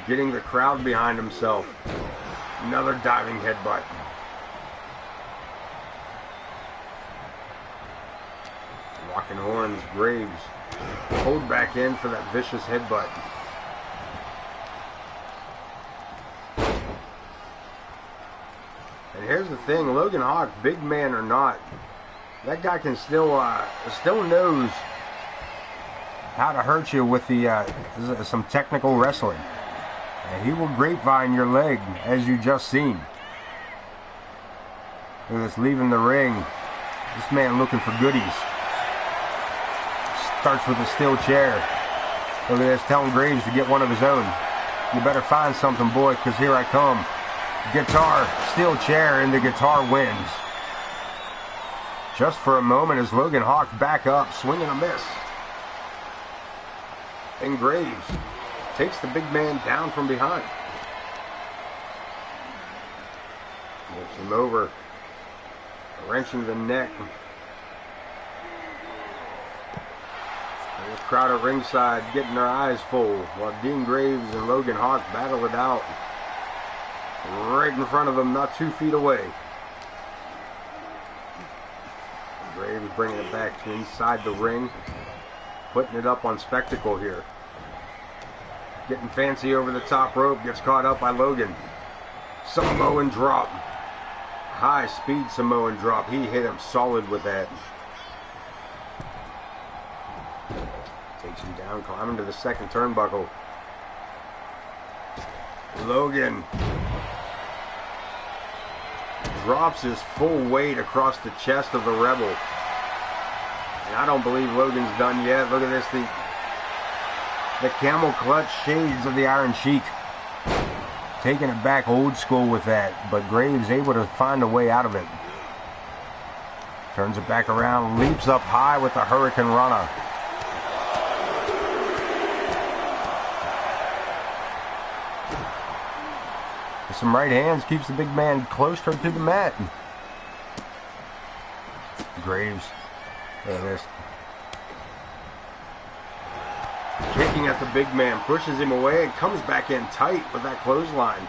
getting the crowd behind himself. Another diving headbutt. Rocking horns, Graves pulled back in for that vicious headbutt. And here's the thing, Logan Hawk, big man or not, that guy can still knows how to hurt you with the some technical wrestling. And he will grapevine your leg, as you just seen. Look at this, leaving the ring. This man looking for goodies. Starts with a steel chair. Look at this, telling Graves to get one of his own. You better find something, boy, because here I come. Guitar, steel chair, and the guitar wins. Just for a moment as Logan Hawk back up, swing and a miss. And Graves takes the big man down from behind. Moves him over, wrenching the neck. And the crowd at ringside getting their eyes full while Dean Graves and Logan Hawk battle it out. Right in front of them, not 2 feet away. Graves bringing it back to inside the ring, putting it up on spectacle here. Getting fancy over the top rope, gets caught up by Logan. Samoan drop. High speed Samoan drop. He hit him solid with that. Takes him down, climbing to the second turnbuckle. Logan drops his full weight across the chest of the Rebel. And I don't believe Logan's done yet. Look at this, the camel clutch shades of the Iron Sheik. Taking it back old school with that, but Graves able to find a way out of it. Turns it back around, leaps up high with the Hurricane Rana. With some right hands, keeps the big man closer to the mat. Graves, look at this. Kicking at the big man, pushes him away and comes back in tight with that clothesline.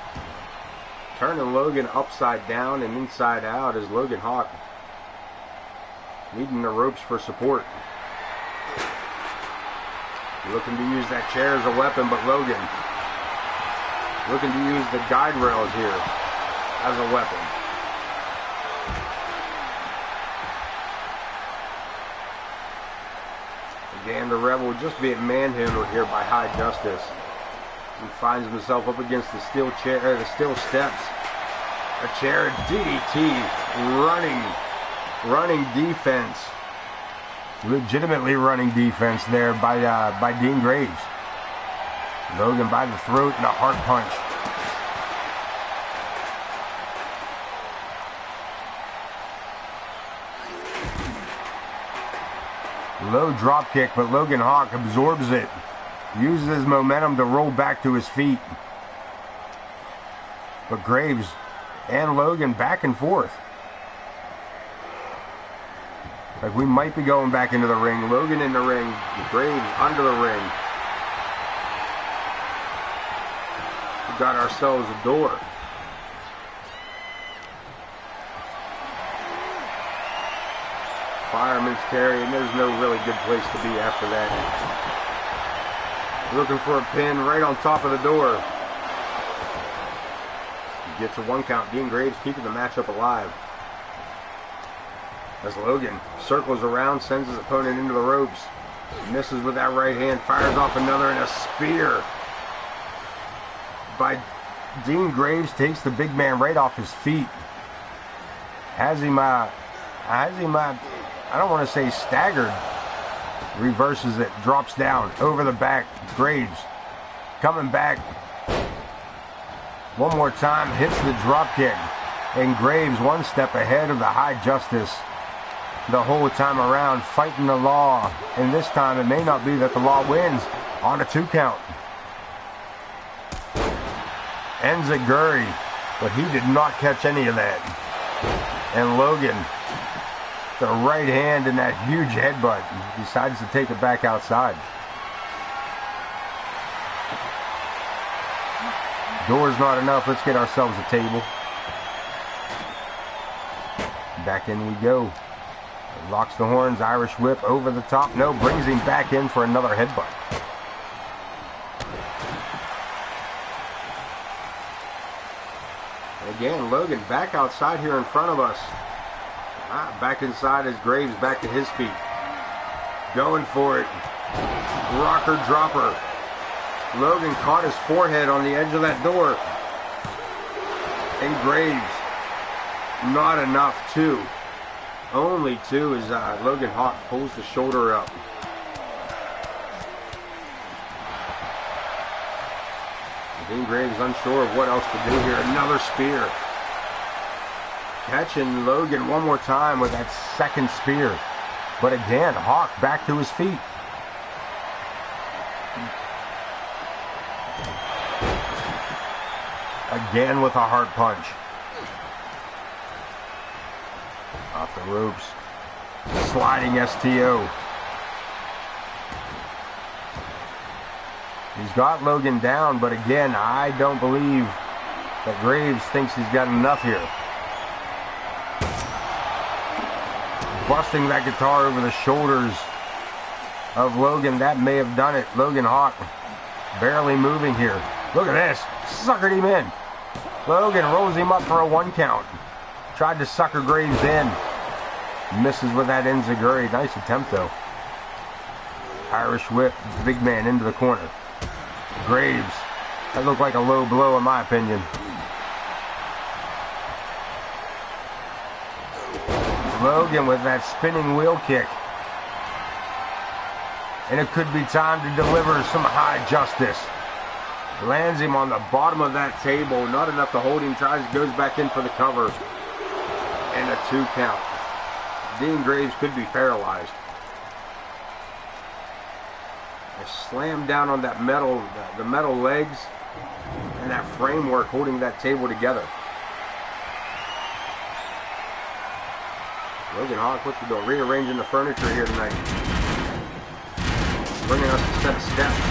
Turning Logan upside down and inside out as Logan Hawk needing the ropes for support. Looking to use that chair as a weapon, but Logan looking to use the guide rails here as a weapon. Again, the Rebel just being manhandled here by High Justice. He finds himself up against the steel chair, the steel steps. A chair DDT, running defense, legitimately running defense there by Dean Graves. Logan by the throat and a heart punch. Low drop kick, but Logan Hawk absorbs it. Uses his momentum to roll back to his feet. But Graves and Logan back and forth. Like we might be going back into the ring. Logan in the ring. Graves under the ring. We got ourselves a door. Fireman's carry, and there's no really good place to be after that. Looking for a pin right on top of the door. Gets a 1 count. Dean Graves keeping the matchup alive. As Logan circles around, sends his opponent into the ropes. Misses with that right hand, fires off another, and a spear by Dean Graves takes the big man right off his feet. Has him I don't want to say staggered. Reverses it, drops down, over the back. Graves coming back. One more time, hits the drop kick. And Graves 1 step ahead of the High Justice the whole time around, fighting the law. And this time it may not be that the law wins on a 2 count. Enziguri, but he did not catch any of that. And Logan, the right hand and that huge headbutt, decides to take it back outside. Door's not enough. Let's get ourselves a table. Back in we go. Locks the horns, Irish whip over the top. No, brings him back in for another headbutt. Again, Logan back outside here in front of us. Back inside as Graves back to his feet. Going for it. Rocker dropper. Logan caught his forehead on the edge of that door. And Graves, not enough, 2. Only 2 as Logan Hawk pulls the shoulder up. Dean Graves unsure of what else to do here. Another spear. Catching Logan one more time with that second spear. But again, Hawk back to his feet. Again with a hard punch. Off the ropes. Sliding STO. He's got Logan down, but again, I don't believe that Graves thinks he's got enough here. Busting that guitar over the shoulders of Logan. That may have done it. Logan Hawk barely moving here. Look at this. Suckered him in. Logan rolls him up for a 1 count. Tried to sucker Graves in. Misses with that enziguri. Nice attempt though. Irish whip. Big man into the corner. Graves. That looked like a low blow in my opinion. Logan with that spinning wheel kick. And it could be time to deliver some high justice. Lands him on the bottom of that table. Not enough to hold him. Goes back in for the cover. And a 2 count. Dean Graves could be paralyzed. A slam down on that metal, the metal legs. And that framework holding that table together. Logan Hawk, what you doing? Rearranging the furniture here tonight. Bringing us a set of steps.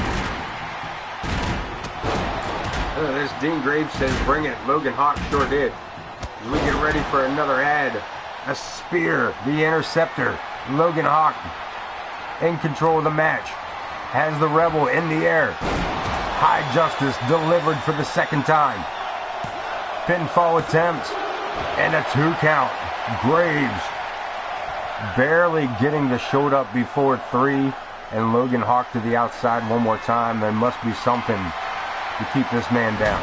Look at this. Dean Graves says, bring it. Logan Hawk sure did. As we get ready for another ad. A spear. The interceptor. Logan Hawk in control of the match. Has the Rebel in the air. High justice delivered for the second time. Pinfall attempt. And a 2 count. Graves barely getting the showed up before 3, and Logan Hawk to the outside one more time. There must be something to keep this man down.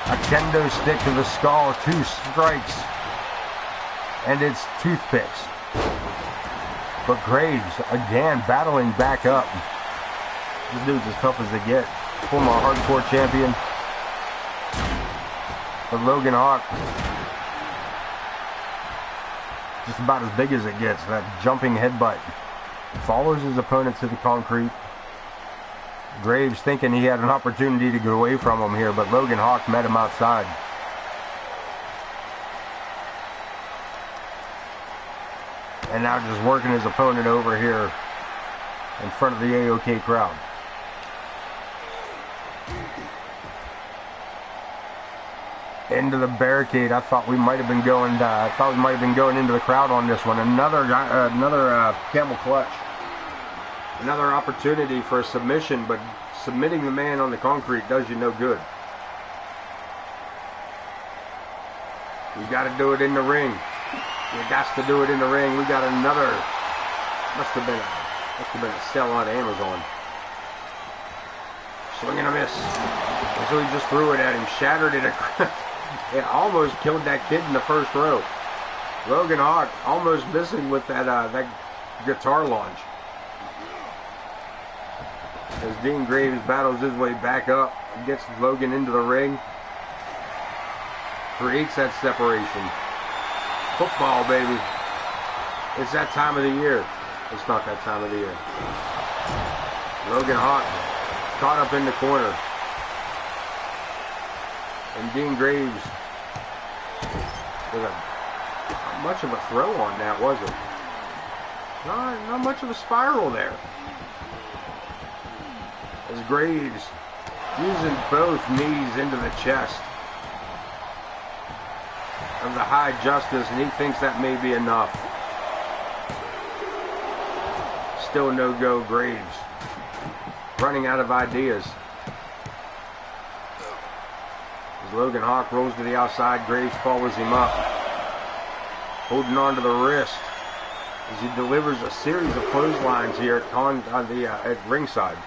A kendo stick to the skull, 2 strikes, and it's toothpicks. But Graves, again, battling back up. This dude's as tough as they get. Former hardcore champion. But Logan Hawk, just about as big as it gets. That jumping headbutt. Follows his opponent to the concrete. Graves thinking he had an opportunity to get away from him here, but Logan Hawk met him outside. And now just working his opponent over here in front of the AOK crowd. Into the barricade. I thought we might have been going. Into the crowd on this one. Another camel clutch. Another opportunity for a submission, but submitting the man on the concrete does you no good. You got to do it in the ring. You got to do it in the ring. We got another. Must have been a sell on Amazon. Swing and a miss. So he just threw it at him, shattered it. It almost killed that kid in the first row. Logan Hawk almost missing with that guitar launch. As Dean Graves battles his way back up, gets Logan into the ring, creates that separation. Football, baby. It's that time of the year. It's not that time of the year. Logan Hawk caught up in the corner. And Dean Graves with not much of a throw on that, was it? Not much of a spiral there. As Graves using both knees into the chest of the high justice, and he thinks that may be enough. Still no go Graves. Running out of ideas. Logan Hawk rolls to the outside. Graves follows him up. Holding on to the wrist as he delivers a series of clotheslines here at ringside.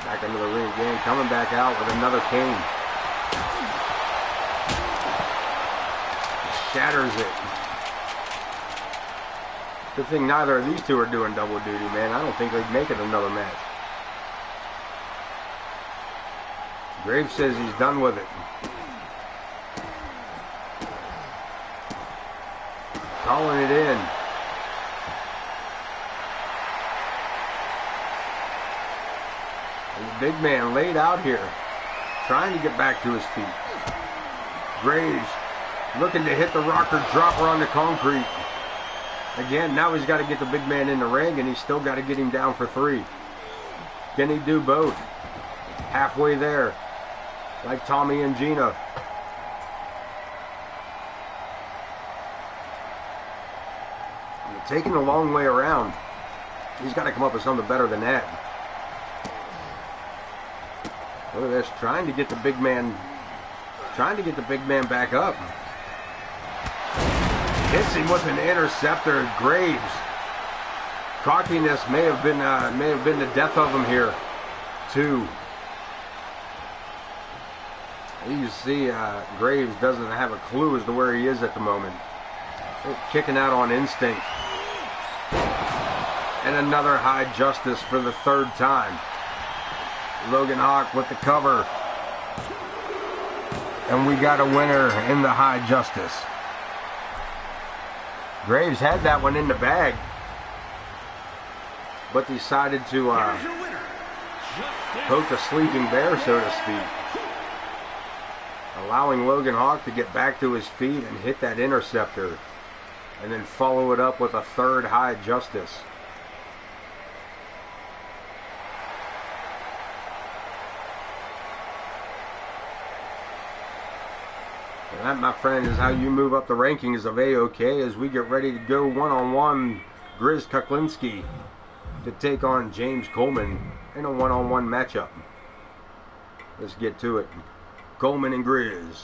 Back into the ring again. Coming back out with another cane. Shatters it. Good thing neither of these two are doing double duty, man. I don't think they'd make it another match. Graves says he's done with it. Calling it in. And the big man laid out here, trying to get back to his feet. Graves looking to hit the rocker dropper on the concrete. Again, now he's got to get the big man in the ring, and he's still got to get him down for 3. Can he do both? Halfway there, like Tommy and Gina. Taking a long way around. He's got to come up with something better than that. Look at this, trying to get the big man back up. Hits him with an interceptor. Graves. Cockiness may have been the death of him here, too. You see, Graves doesn't have a clue as to where he is at the moment. They're kicking out on instinct. And another high justice for the 3rd time. Logan Hawk with the cover. And we got a winner in the high justice. Graves had that one in the bag, but decided to poke a sleeping bear, so to speak. Allowing Logan Hawk to get back to his feet and hit that interceptor. And then follow it up with a 3rd high justice. And that, my friend, is how you move up the rankings of AOK as we get ready to go one-on-one. Grizz Kuklinski to take on James Coleman in a one-on-one matchup. Let's get to it. Coleman and Grizz.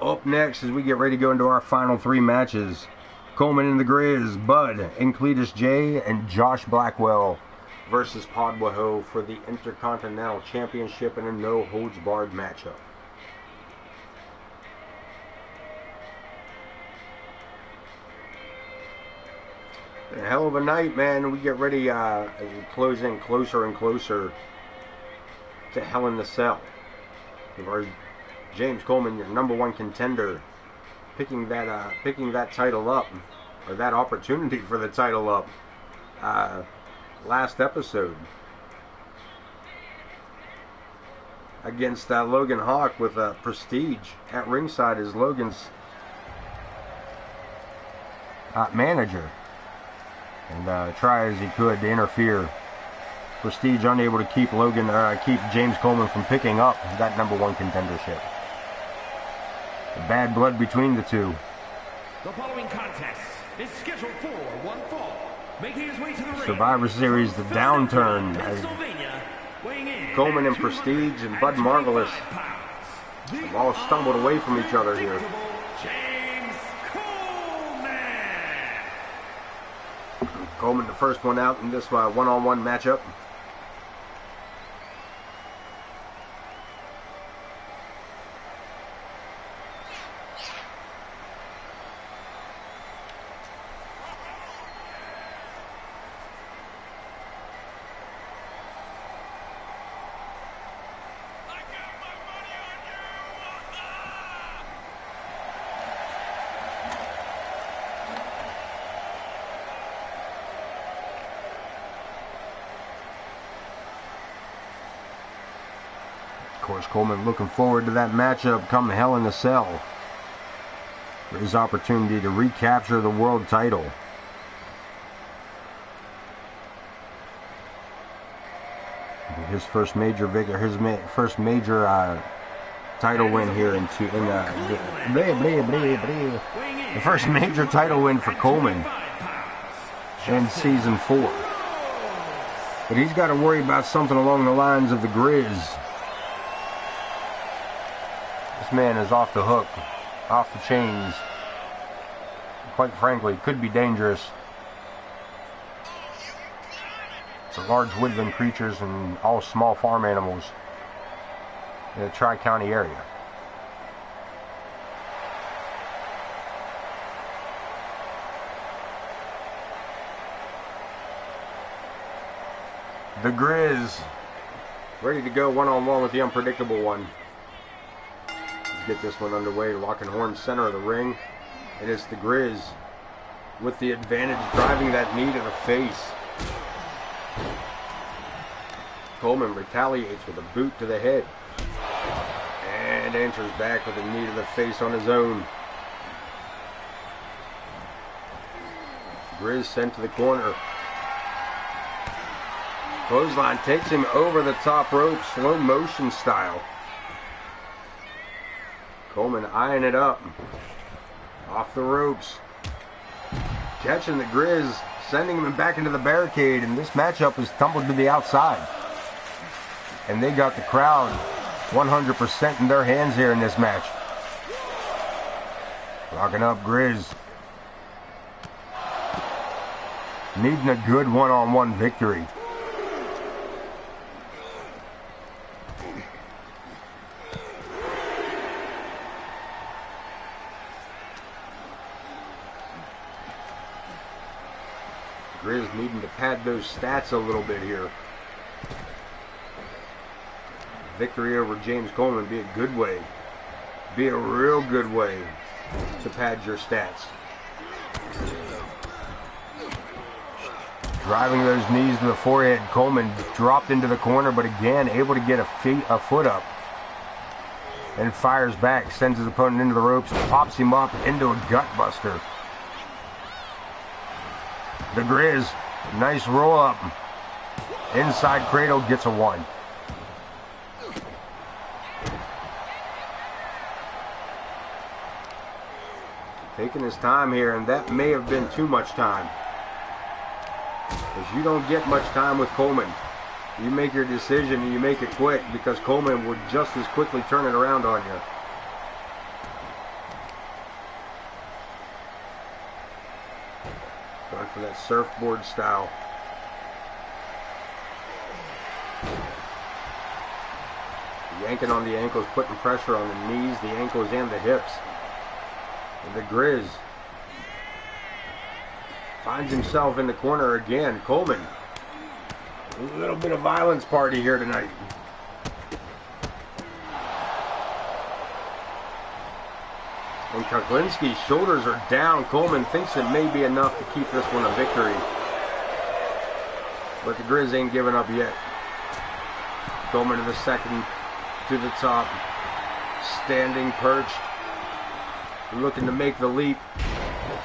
Up next as we get ready to go into our final 3 matches. Coleman and the Grizz, Bud and Cletus J, and Josh Blackwell versus Podwaho for the Intercontinental Championship in a no-holds-barred matchup. A hell of a night, man. We get ready as we close in closer and closer to Hell in the Cell. Our James Coleman, your #1 contender, picking that title up, or that opportunity for the title up, last episode against Logan Hawk with Prestige at ringside as Logan's manager. And try as he could to interfere. Prestige unable to keep keep James Coleman from picking up that #1 contendership. The bad blood between the two. The following contest is scheduled for one fall. Making his way to the ring. Survivor Series, the downturn. As Coleman and Prestige and Bud Marvelous have all stumbled away from each other here. Coleman the first one out in this one-on-one matchup. Of course, Coleman looking forward to that matchup come Hell in a Cell. For his opportunity to recapture the world title. His first major title win here the first major title win for Coleman in season 4. But he's got to worry about something along the lines of the Grizz. This man is off the hook, off the chains. Quite frankly, could be dangerous to large woodland creatures and all small farm animals in the Tri-County area. The Grizz ready to go one-on-one with the unpredictable one. Let's get this one underway. Locking horn, center of the ring. And it's the Grizz with the advantage, driving that knee to the face. Coleman retaliates with a boot to the head. And enters back with a knee to the face on his own. Grizz sent to the corner. Clothesline takes him over the top rope, slow motion style. Coleman eyeing it up. Off the ropes. Catching the Grizz, sending him back into the barricade, and this matchup is tumbled to the outside. And they got the crowd 100% in their hands here in this match. Locking up Grizz. Needing a good one-on-one victory. Grizz needing to pad those stats a little bit here. Victory over James Coleman be a good way. Be a real good way to pad your stats. Driving those knees to the forehead, Coleman dropped into the corner, but again able to get a foot up. And fires back, sends his opponent into the ropes, and pops him up into a gut buster. The Grizz, nice roll up. Inside cradle, gets a 1. Taking his time here, and that may have been too much time. Because you don't get much time with Coleman. You make your decision and you make it quick, because Coleman would just as quickly turn it around on you. Going for that surfboard style. Yanking on the ankles, putting pressure on the knees, the ankles, and the hips. And the Grizz finds himself in the corner again. Coleman, a little bit of violence party here tonight. And Kuklinski's shoulders are down. Coleman thinks it may be enough to keep this one a victory. But the Grizz ain't giving up yet. Coleman to the second, to the top. Standing, perched. Looking to make the leap.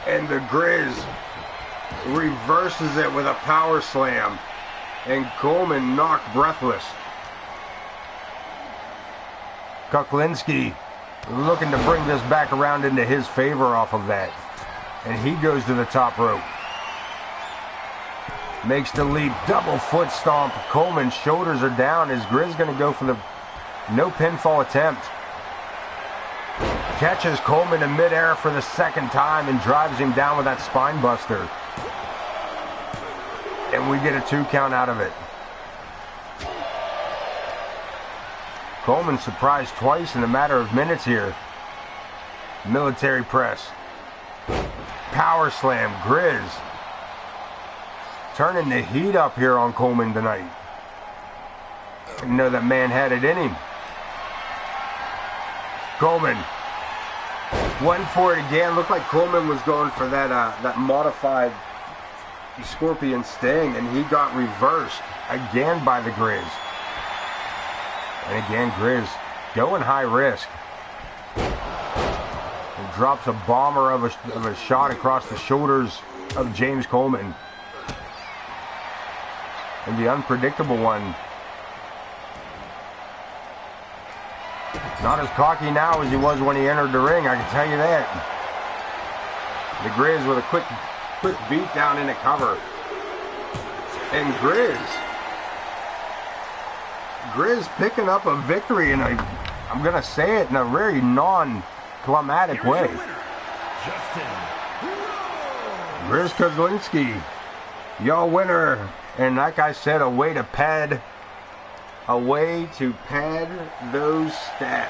And the Grizz reverses it with a power slam. And Coleman knocked breathless. Kuklinski looking to bring this back around into his favor off of that. And he goes to the top rope. Makes the leap, double foot stomp. Coleman's shoulders are down. Is Grizz going to go for the no pinfall attempt? Catches Coleman in midair for the second time and drives him down with that spine buster. And we get a 2 count out of it. Coleman surprised twice in a matter of minutes here. Military press. Power slam. Grizz turning the heat up here on Coleman tonight. Didn't know that man had it in him. Coleman went for it again. Looked like Coleman was going for that modified Scorpion Sting, and he got reversed again by the Grizz. And again, Grizz going high risk. And drops a bomber of a shot across the shoulders of James Coleman. And the unpredictable one, not as cocky now as he was when he entered the ring, I can tell you that. The Grizz with a quick beat down in the cover. And Grizz picking up a victory, and I'm going to say it in a very non-climatic way. Grizz Kuklinski, your winner. And like I said, a way to pad those stats.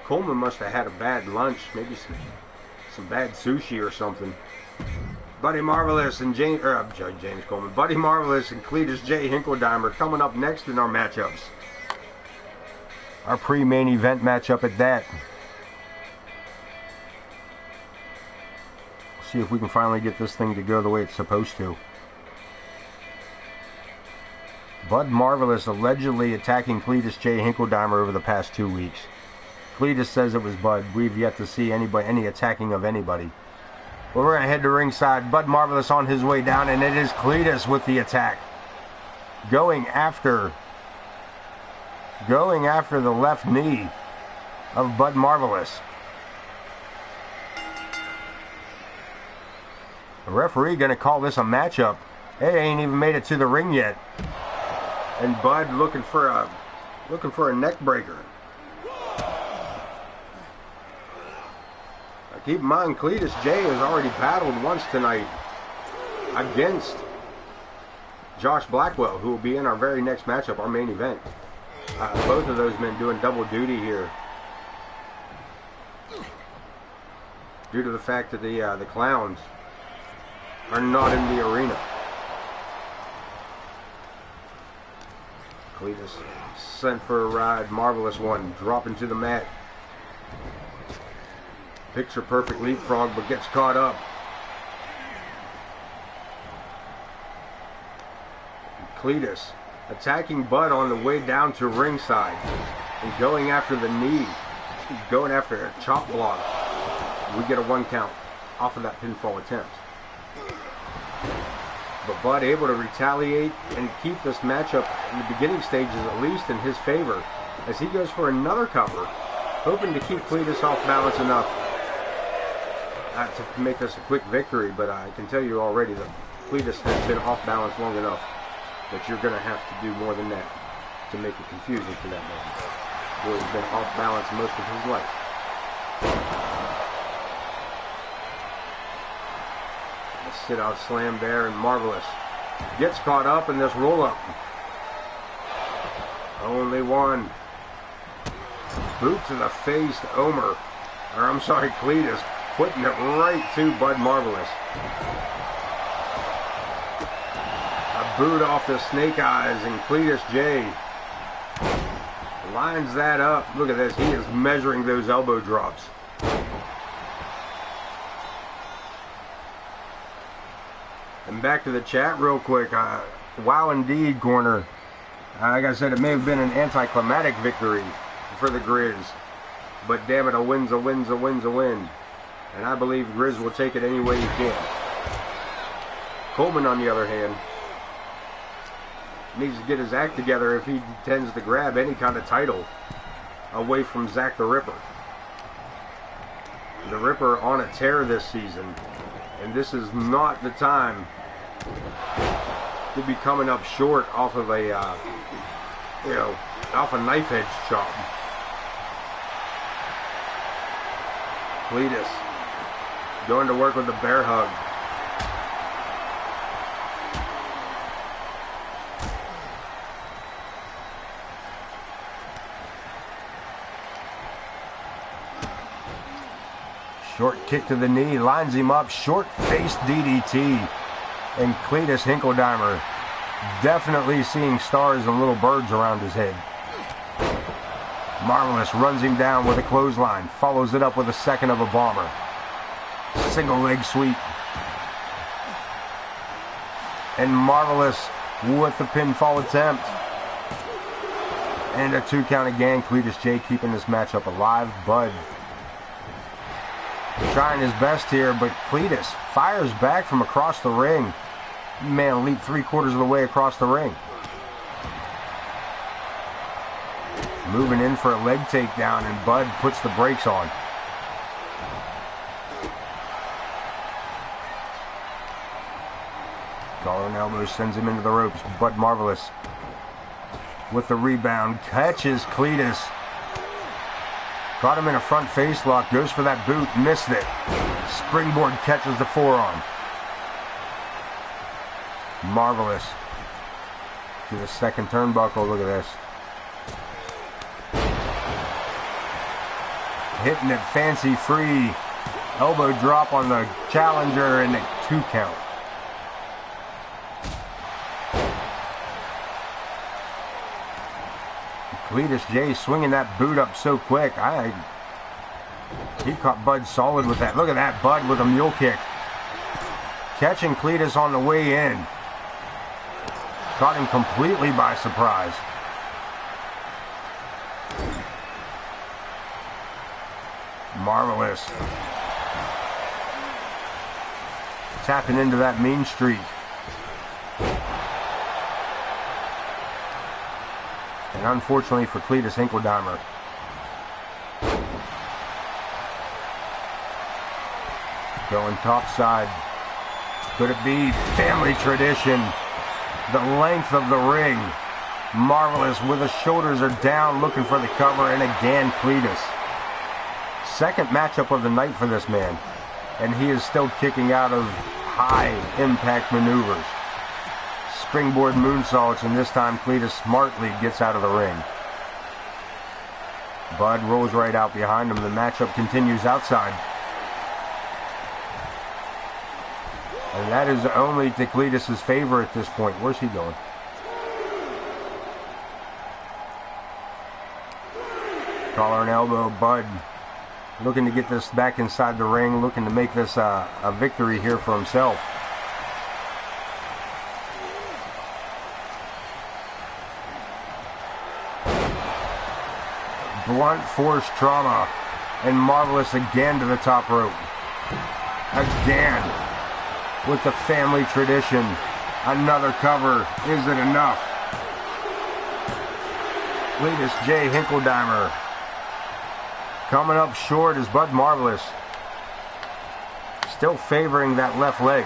Coleman must have had a bad lunch, maybe some bad sushi or something. Buddy Marvelous and James Coleman. Buddy Marvelous and Cletus J. Hinkledeimer coming up next in our matchups. Our pre-main event matchup at that. See if we can finally get this thing to go the way it's supposed to. Bud Marvelous allegedly attacking Cletus J. Hinkledeimer over the past 2 weeks. Cletus says it was Bud. We've yet to see any attacking of anybody. Well, we're going to head to ringside. Bud Marvelous on his way down, and it is Cletus with the attack. Going after the left knee of Bud Marvelous. The referee going to call this a matchup. They ain't even made it to the ring yet. And Bud looking for a neck breaker. Keep in mind, Cletus J has already battled once tonight against Josh Blackwell, who will be in our very next matchup, our main event. Both of those men doing double duty here, due to the fact that the Clowns are not in the arena. Cletus sent for a ride. Marvelous one, dropping to the mat. Picture perfect leapfrog, but gets caught up. Cletus attacking Bud on the way down to ringside and going after the knee. He's going after a chop block. We get a 1 count off of that pinfall attempt. But Bud able to retaliate and keep this matchup in the beginning stages at least in his favor as he goes for another cover, hoping to keep Cletus off balance enough to make this a quick victory. But I can tell you already that Cletus has been off balance long enough that you're going to have to do more than that to make it confusing for that man. Boy, he's been off balance most of his life. A sit-out slam there, and Marvelous gets caught up in this roll-up. Only one. Boot to the face to Cletus, putting it right to Bud Marvelous. A boot off the snake eyes, and Cletus J lines that up. Look at this. He is measuring those elbow drops. And back to the chat real quick. Wow, indeed, corner. Like I said, it may have been an anticlimactic victory for the Grizz, but damn it, a win's a win's a win's a win. And I believe Grizz will take it any way he can. Coleman, on the other hand, needs to get his act together if he intends to grab any kind of title away from Zach the Ripper. The Ripper on a tear this season, and this is not the time to be coming up short off of a, off a knife edge chop. Cletus going to work with the bear hug. Short kick to the knee, lines him up, short-faced DDT. And Cletus Hinkledeimer definitely seeing stars and little birds around his head. Marvelous runs him down with a clothesline, follows it up with a second of a bomber. Single leg sweep. And Marvelous with the pinfall attempt. And a 2 count again. Cletus J keeping this matchup alive. Bud trying his best here, but Cletus fires back from across the ring. Man leaped 3/4 of the way across the ring. Moving in for a leg takedown, and Bud puts the brakes on. Collar and elbow sends him into the ropes. Bud Marvelous with the rebound, catches Cletus. Caught him in a front face lock, goes for that boot, missed it. Springboard catches the forearm. Marvelous to the second turnbuckle. Look at this. hitting it fancy free. Elbow drop on the challenger and a 2 count. Cletus J swinging that boot up so quick. He caught Bud solid with that. Look at that, Bud with a mule kick. Catching Cletus on the way in. Caught him completely by surprise. Marvelous. Tapping into that mean streak. And unfortunately for Cletus Hinkledeimer. Going topside. Could it be family tradition? The length of the ring. Marvelous, where the shoulders are down, looking for the cover, and again Cletus. Second matchup of the night for this man. And he is still kicking out of high impact maneuvers. Springboard moonsaults, and this time Cletus smartly gets out of the ring. Bud rolls right out behind him. The matchup continues outside. And that is only to Cletus' favor at this point. Where's he going? Collar and elbow, Bud looking to get this back inside the ring, looking to make this a victory here for himself. Blunt force trauma, and Marvelous again to the top rope. Again, with the family tradition. Another cover. Is it enough? Cletus J. Hinkledeimer coming up short is Bud Marvelous. Still favoring that left leg.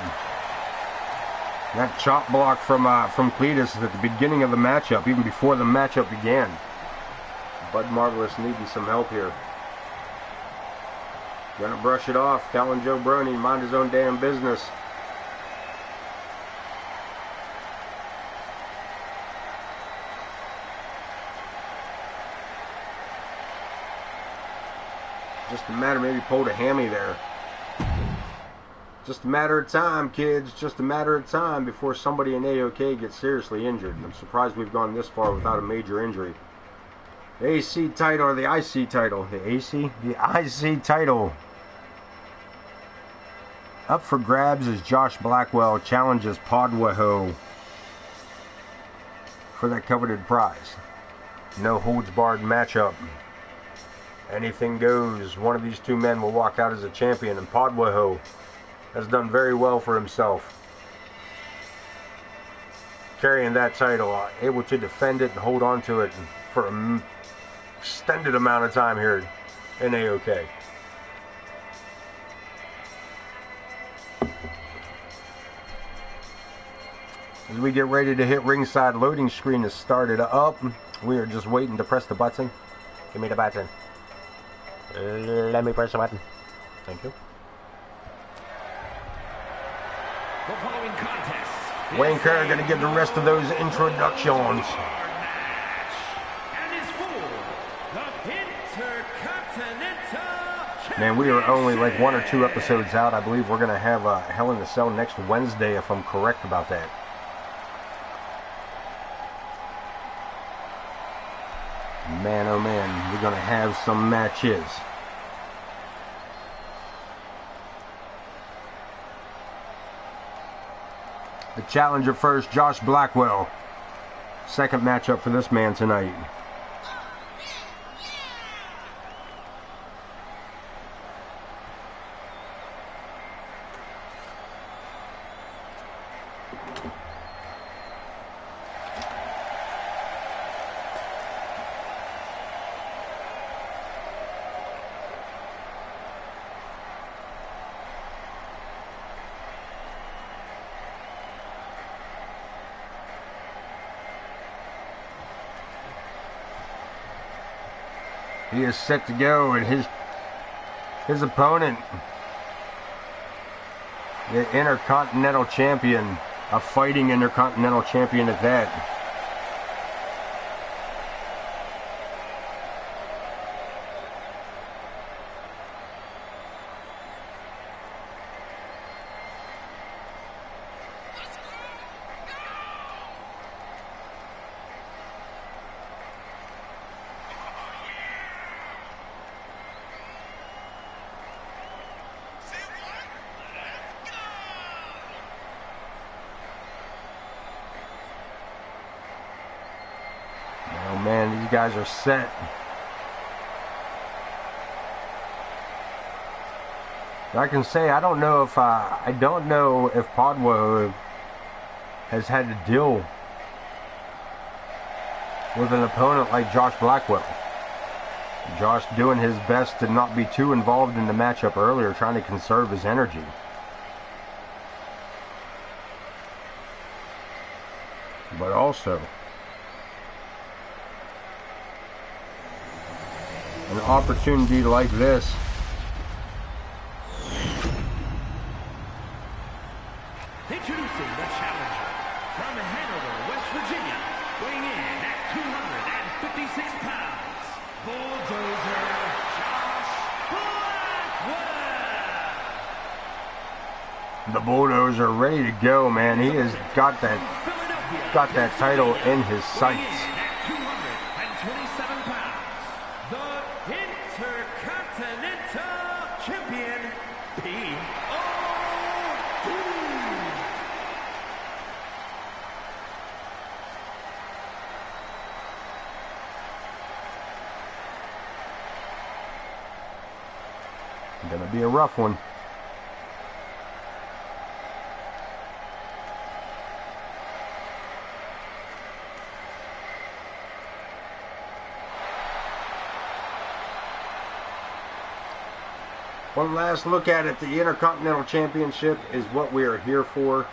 That chop block from Cletus at the beginning of the matchup, even before the matchup began. Bud Marvelous needing some help here. Gonna brush it off. Telling Joe Brony, mind his own damn business. Just a matter, maybe pulled a hammy there. Just a matter of time, kids. Just a matter of time before somebody in AOK gets seriously injured. I'm surprised we've gone this far without a major injury. The AC title, or the IC title. The AC? The IC title. Up for grabs as Josh Blackwell challenges Podwaho for that coveted prize. No holds barred matchup. Anything goes. One of these two men will walk out as a champion, and Podwaho has done very well for himself. Carrying that title, able to defend it and hold on to it for an extended amount of time here in AOK. As we get ready to hit ringside, loading screen has started up. We are just waiting to press the button. Give me the button. Let me press the button. Thank you. The following contest Wayne Kerr going to give the rest of those introductions. And is for the Intercontinental Man, we are only like 1 or 2 episodes out. I believe we're going to have Hell in a Cell next Wednesday, if I'm correct about that. Man, oh man, we're going to have some matches. The challenger first, Josh Blackwell. Second matchup for this man tonight. He is set to go, and his opponent, the Intercontinental Champion, a fighting Intercontinental Champion at that. man, these guys are set. I can say I don't know if Podwaho has had to deal with an opponent like Josh Blackwell. Josh doing his best to not be too involved in the matchup earlier, trying to conserve his energy. But also an opportunity like this introducing the challenger from Hanover, West Virginia, weighing in at 256 pounds, Bulldozer Josh Blackwell. The Bulldozer ready to go, man. He has got that title in his sights. At 227 pounds, the Intercontinental Champion, AOK. Gonna be a rough one. One last look at it. The Intercontinental Championship is what we are here for.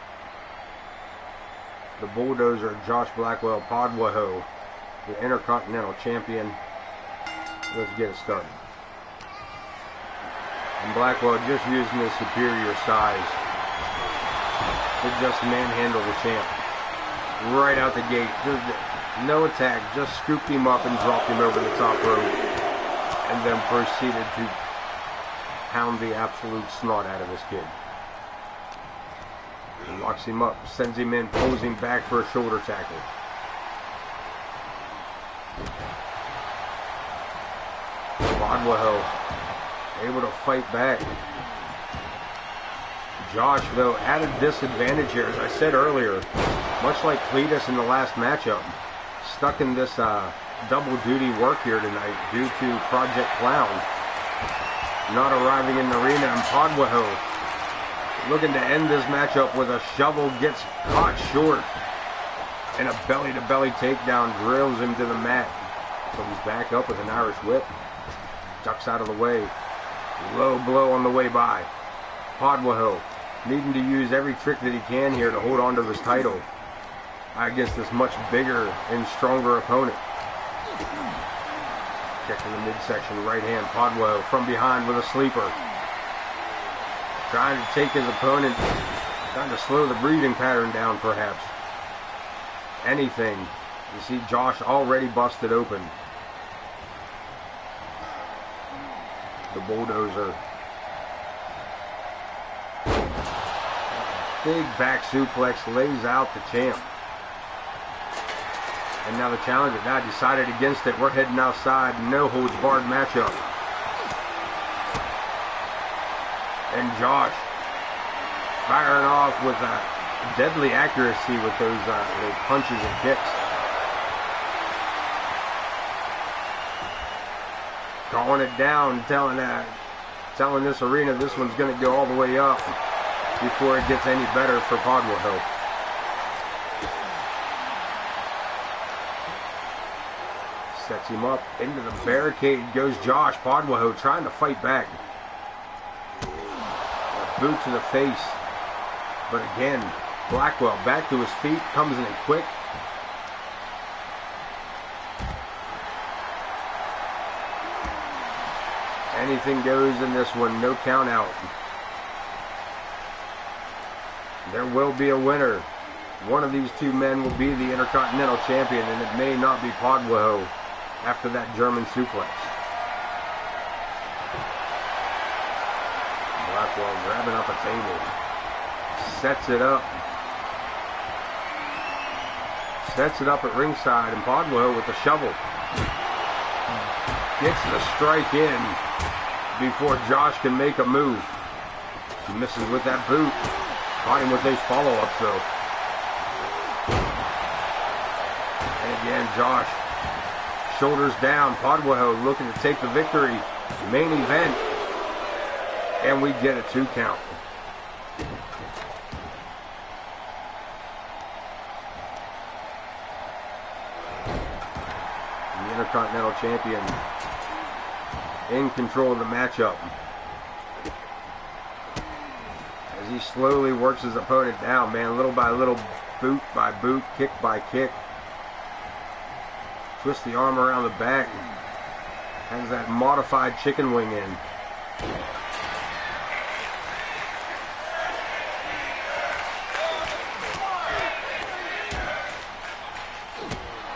The Bulldozer, Josh Blackwell, Podwaho, the Intercontinental Champion. Let's get it started. And Blackwell just using his superior size to just manhandle the champ. Right out the gate. Just no attack. Just scooped him up and dropped him over the top rope. And then proceeded to pound the absolute snot out of this kid. He locks him up, sends him in, pulls him back for a shoulder tackle. Podwaho able to fight back. Josh, though, at a disadvantage here, as I said earlier, much like Cletus in the last matchup, stuck in this double duty work here tonight due to Project Clown not arriving in the arena, and Podwaho looking to end this matchup with a shovel, gets caught short, and a belly-to-belly takedown drills him to the mat. Comes back up with an Irish whip, ducks out of the way. Low blow on the way by. Podwaho needing to use every trick that he can here to hold on to his title against this much bigger and stronger opponent. Kick in the midsection, right hand. Podwaho from behind with a sleeper. Trying to take his opponent, trying to slow the breathing pattern down perhaps. Anything. You see Josh already busted open. The Bulldozer. Big back suplex lays out the champ. And now the challenger now decided against it. We're heading outside. No holds barred matchup. And Josh firing off with a deadly accuracy with those punches and kicks. Calling it down, telling this arena this one's going to go all the way up before it gets any better for Podwaho. Sets him up into the barricade. Goes Josh. Podwaho trying to fight back. A boot to the face. But again, Blackwell back to his feet. Comes in quick. Anything goes in this one. No count out. There will be a winner. One of these two men will be the Intercontinental Champion, and it may not be Podwaho after that German suplex. Blackwell grabbing up a table. Sets it up. Sets it up at ringside, and Podwaho with the shovel. Gets the strike in before Josh can make a move. He misses with that boot. Caught him with those follow-ups, though. And again, Josh Shoulders down. Podwaho looking to take the victory. Main event. And we get a 2 count. The Intercontinental Champion in control of the matchup. As he slowly works his opponent down, man, little by little, boot by boot, kick by kick. Twist the arm around the back. Has that modified chicken wing in.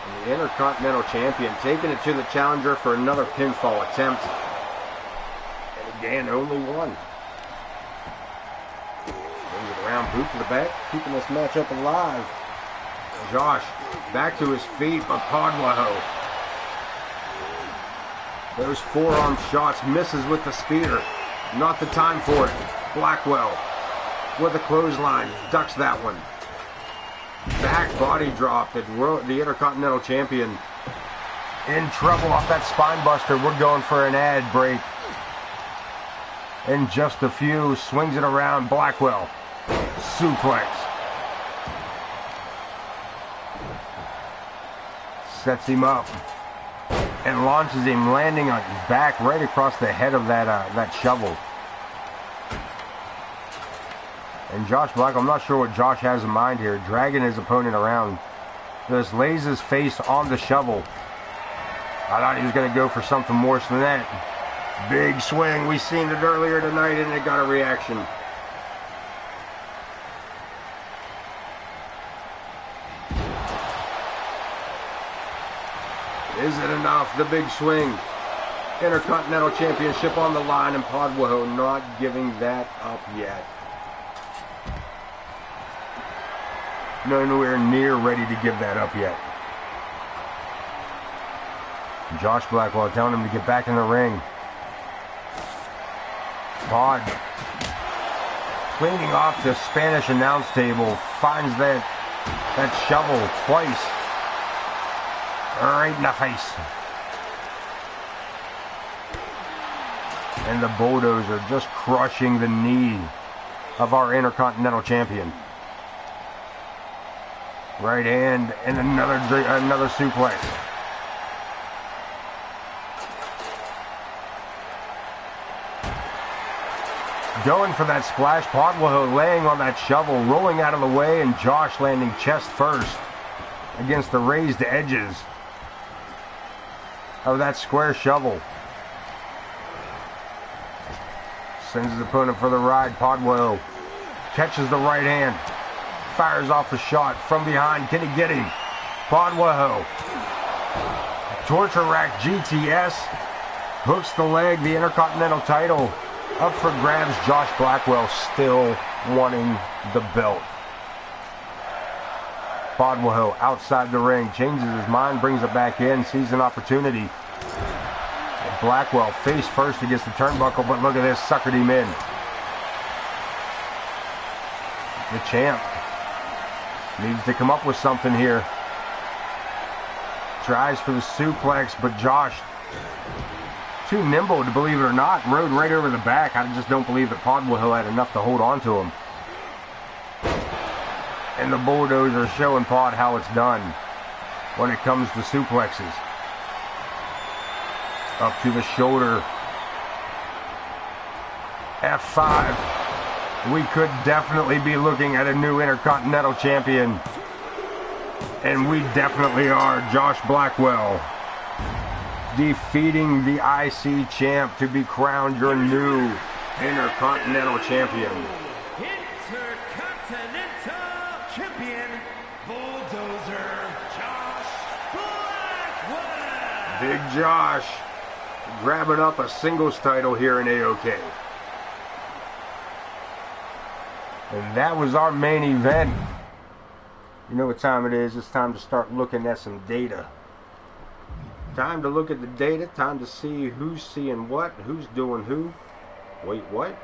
And the Intercontinental Champion taking it to the challenger for another pinfall attempt. And again, only one. Brings it around, boot to the back, keeping this matchup alive. Josh back to his feet, but Podwaho. Those forearm shots, misses with the spear. Not the time for it. Blackwell with a clothesline, ducks that one. Back body drop. The Intercontinental Champion in trouble off that spine buster. We're going for an ad break. In just a few, swings it around. Blackwell. Suplex. Sets him up and launches him, landing on his back right across the head of that shovel. And Josh Black, I'm not sure what Josh has in mind here, dragging his opponent around. Just lays his face on the shovel. I thought he was going to go for something worse than that. Big swing. We seen it earlier tonight and it got a reaction. Is it enough? The big swing. Intercontinental Championship on the line, and Podwaho not giving that up yet. Nowhere near ready to give that up yet. Josh Blackwell telling him to get back in the ring. Pod cleaning off the Spanish announce table, finds that shovel twice. Right in the face. And the bulldozer just crushing the knee of our Intercontinental Champion. Right hand and another suplex. Going for that splash. Podwaho laying on that shovel, rolling out of the way, and Josh landing chest first against the raised edges of that square shovel. Sends his opponent for the ride. Podwaho catches the right hand. Fires off a shot from behind. Can he get him? Podwaho. Torture rack GTS. Hooks the leg. The Intercontinental title up for grabs. Josh Blackwell still wanting the belt. Podwaho outside the ring, changes his mind, brings it back in, sees an opportunity. And Blackwell face first against the turnbuckle, but look at this, suckered him in. The champ needs to come up with something here. Tries for the suplex, but Josh, too nimble to believe it or not, rode right over the back. I just don't believe that Podwaho had enough to hold on to him. And the bulldozer showing Pod how it's done when it comes to suplexes. Up to the shoulder. F5. We could definitely be looking at a new Intercontinental Champion. And we definitely are. Josh Blackwell defeating the IC champ to be crowned your new Intercontinental Champion. Champion, Bulldozer Josh Blackwell. Big Josh grabbing up a singles title here in AOK. And that was our main event. You know what time it is. It's time to start looking at some data. Time to look at the data. Time to see who's seeing what, who's doing who. Wait, what?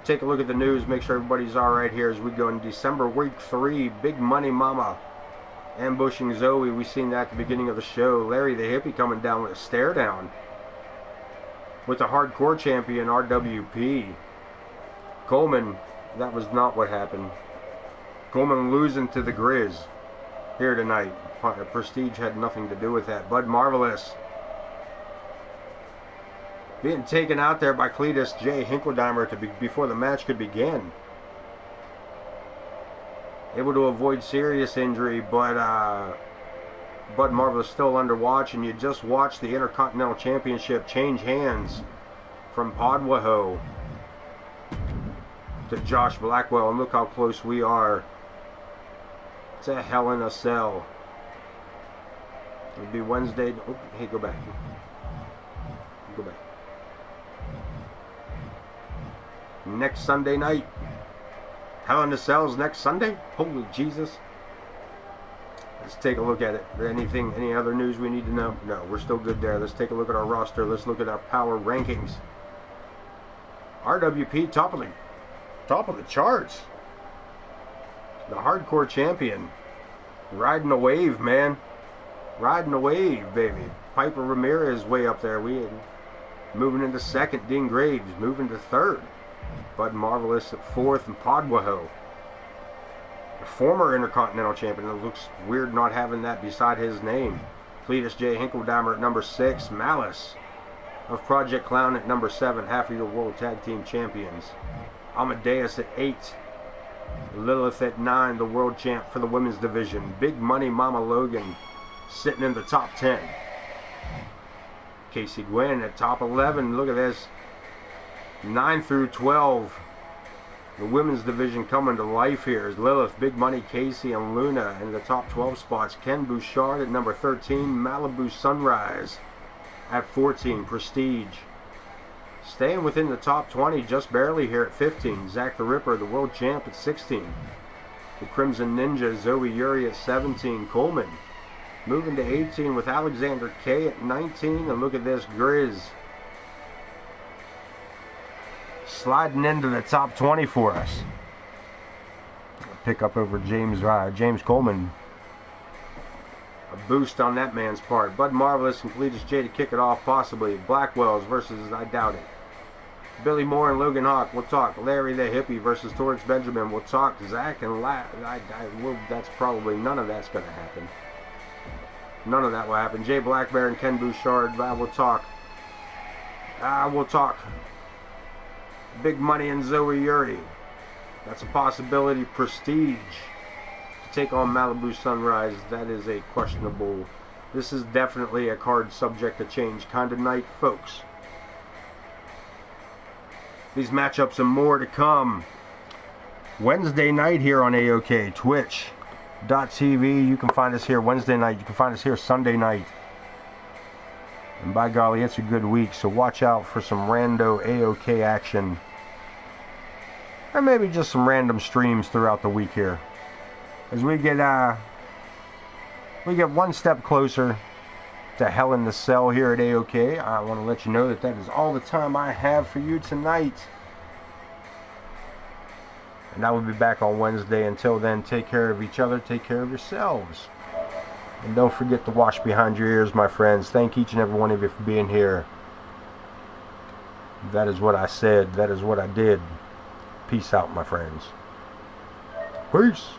Take a look at the news, make sure everybody's all right here as we go in December week 3. Big Money Mama ambushing Zoe. We seen that at the beginning of the show. Larry the Hippie coming down with a stare down with the hardcore champion RWP. Coleman, that was not what happened. Coleman losing to the Grizz here tonight. Prestige had nothing to do with that. Bud Marvelous being taken out there by Cletus J. Hinkledheimer before the match could begin. Able to avoid serious injury, but Bud Marvelous still under watch, and you just watched the Intercontinental Championship change hands from Podwaho to Josh Blackwell, and look how close we are to Hell in a Cell. It'll be Wednesday. Oh, hey, go back. Go back. Next Sunday night. Hell in a Cell's next Sunday? Holy Jesus. Let's take a look at it. Any other news we need to know? No, we're still good there. Let's take a look at our roster. Let's look at our power rankings. RWP top of the charts. The hardcore champion. Riding a wave, man. Riding a wave, baby. Piper Ramirez way up there. We moving into second. Dean Graves moving to third. Bud Marvelous at fourth, and Podwaho, the former Intercontinental Champion. It looks weird not having that beside his name. Cletus J. Hinkledheimer at number 6. Malice of Project Clown at number 7. Half of your World Tag Team Champions. Amadeus at 8. Lilith at 9. The World Champ for the Women's Division. Big Money Mama Logan sitting in the top 10. Casey Gwynn at top 11. Look at this. 9 through 12. The women's division coming to life here is Lilith, Big Money, Casey, and Luna in the top 12 spots. Ken Bouchard at number 13. Malibu Sunrise at 14. Prestige staying within the top 20 just barely here at 15. Zach the Ripper, the world champ, at 16. The Crimson Ninja, Zoe Yuri at 17. Coleman moving to 18 with Alexander K at 19. And look at this, Grizz sliding into the top 20 for us. Pick up over James Coleman. A boost on that man's part. Bud Marvelous and Cletus J to kick it off, possibly. Blackwell's versus, I doubt it. Billy Moore and Logan Hawk, we'll talk. Larry the Hippie versus Torrance Benjamin, we'll talk. Zach and that's probably, none of that's going to happen. None of that will happen. Jay Blackbear and Ken Bouchard, we'll talk. We'll talk. Big Money and Zoe Yuri. That's a possibility. Prestige to take on Malibu Sunrise. That is a questionable. This is definitely a card subject to change kind of night, folks. These matchups and more to come. Wednesday night here on AOK. Twitch.tv. You can find us here Wednesday night. You can find us here Sunday night. And by golly, it's a good week, so watch out for some rando AOK action. Or maybe just some random streams throughout the week here. As we get one step closer to Hell in the Cell here at AOK. I want to let you know that is all the time I have for you tonight. And I will be back on Wednesday. Until then, take care of each other, take care of yourselves. And don't forget to wash behind your ears, my friends. Thank each and every one of you for being here. That is what I said. That is what I did. Peace out, my friends. Peace.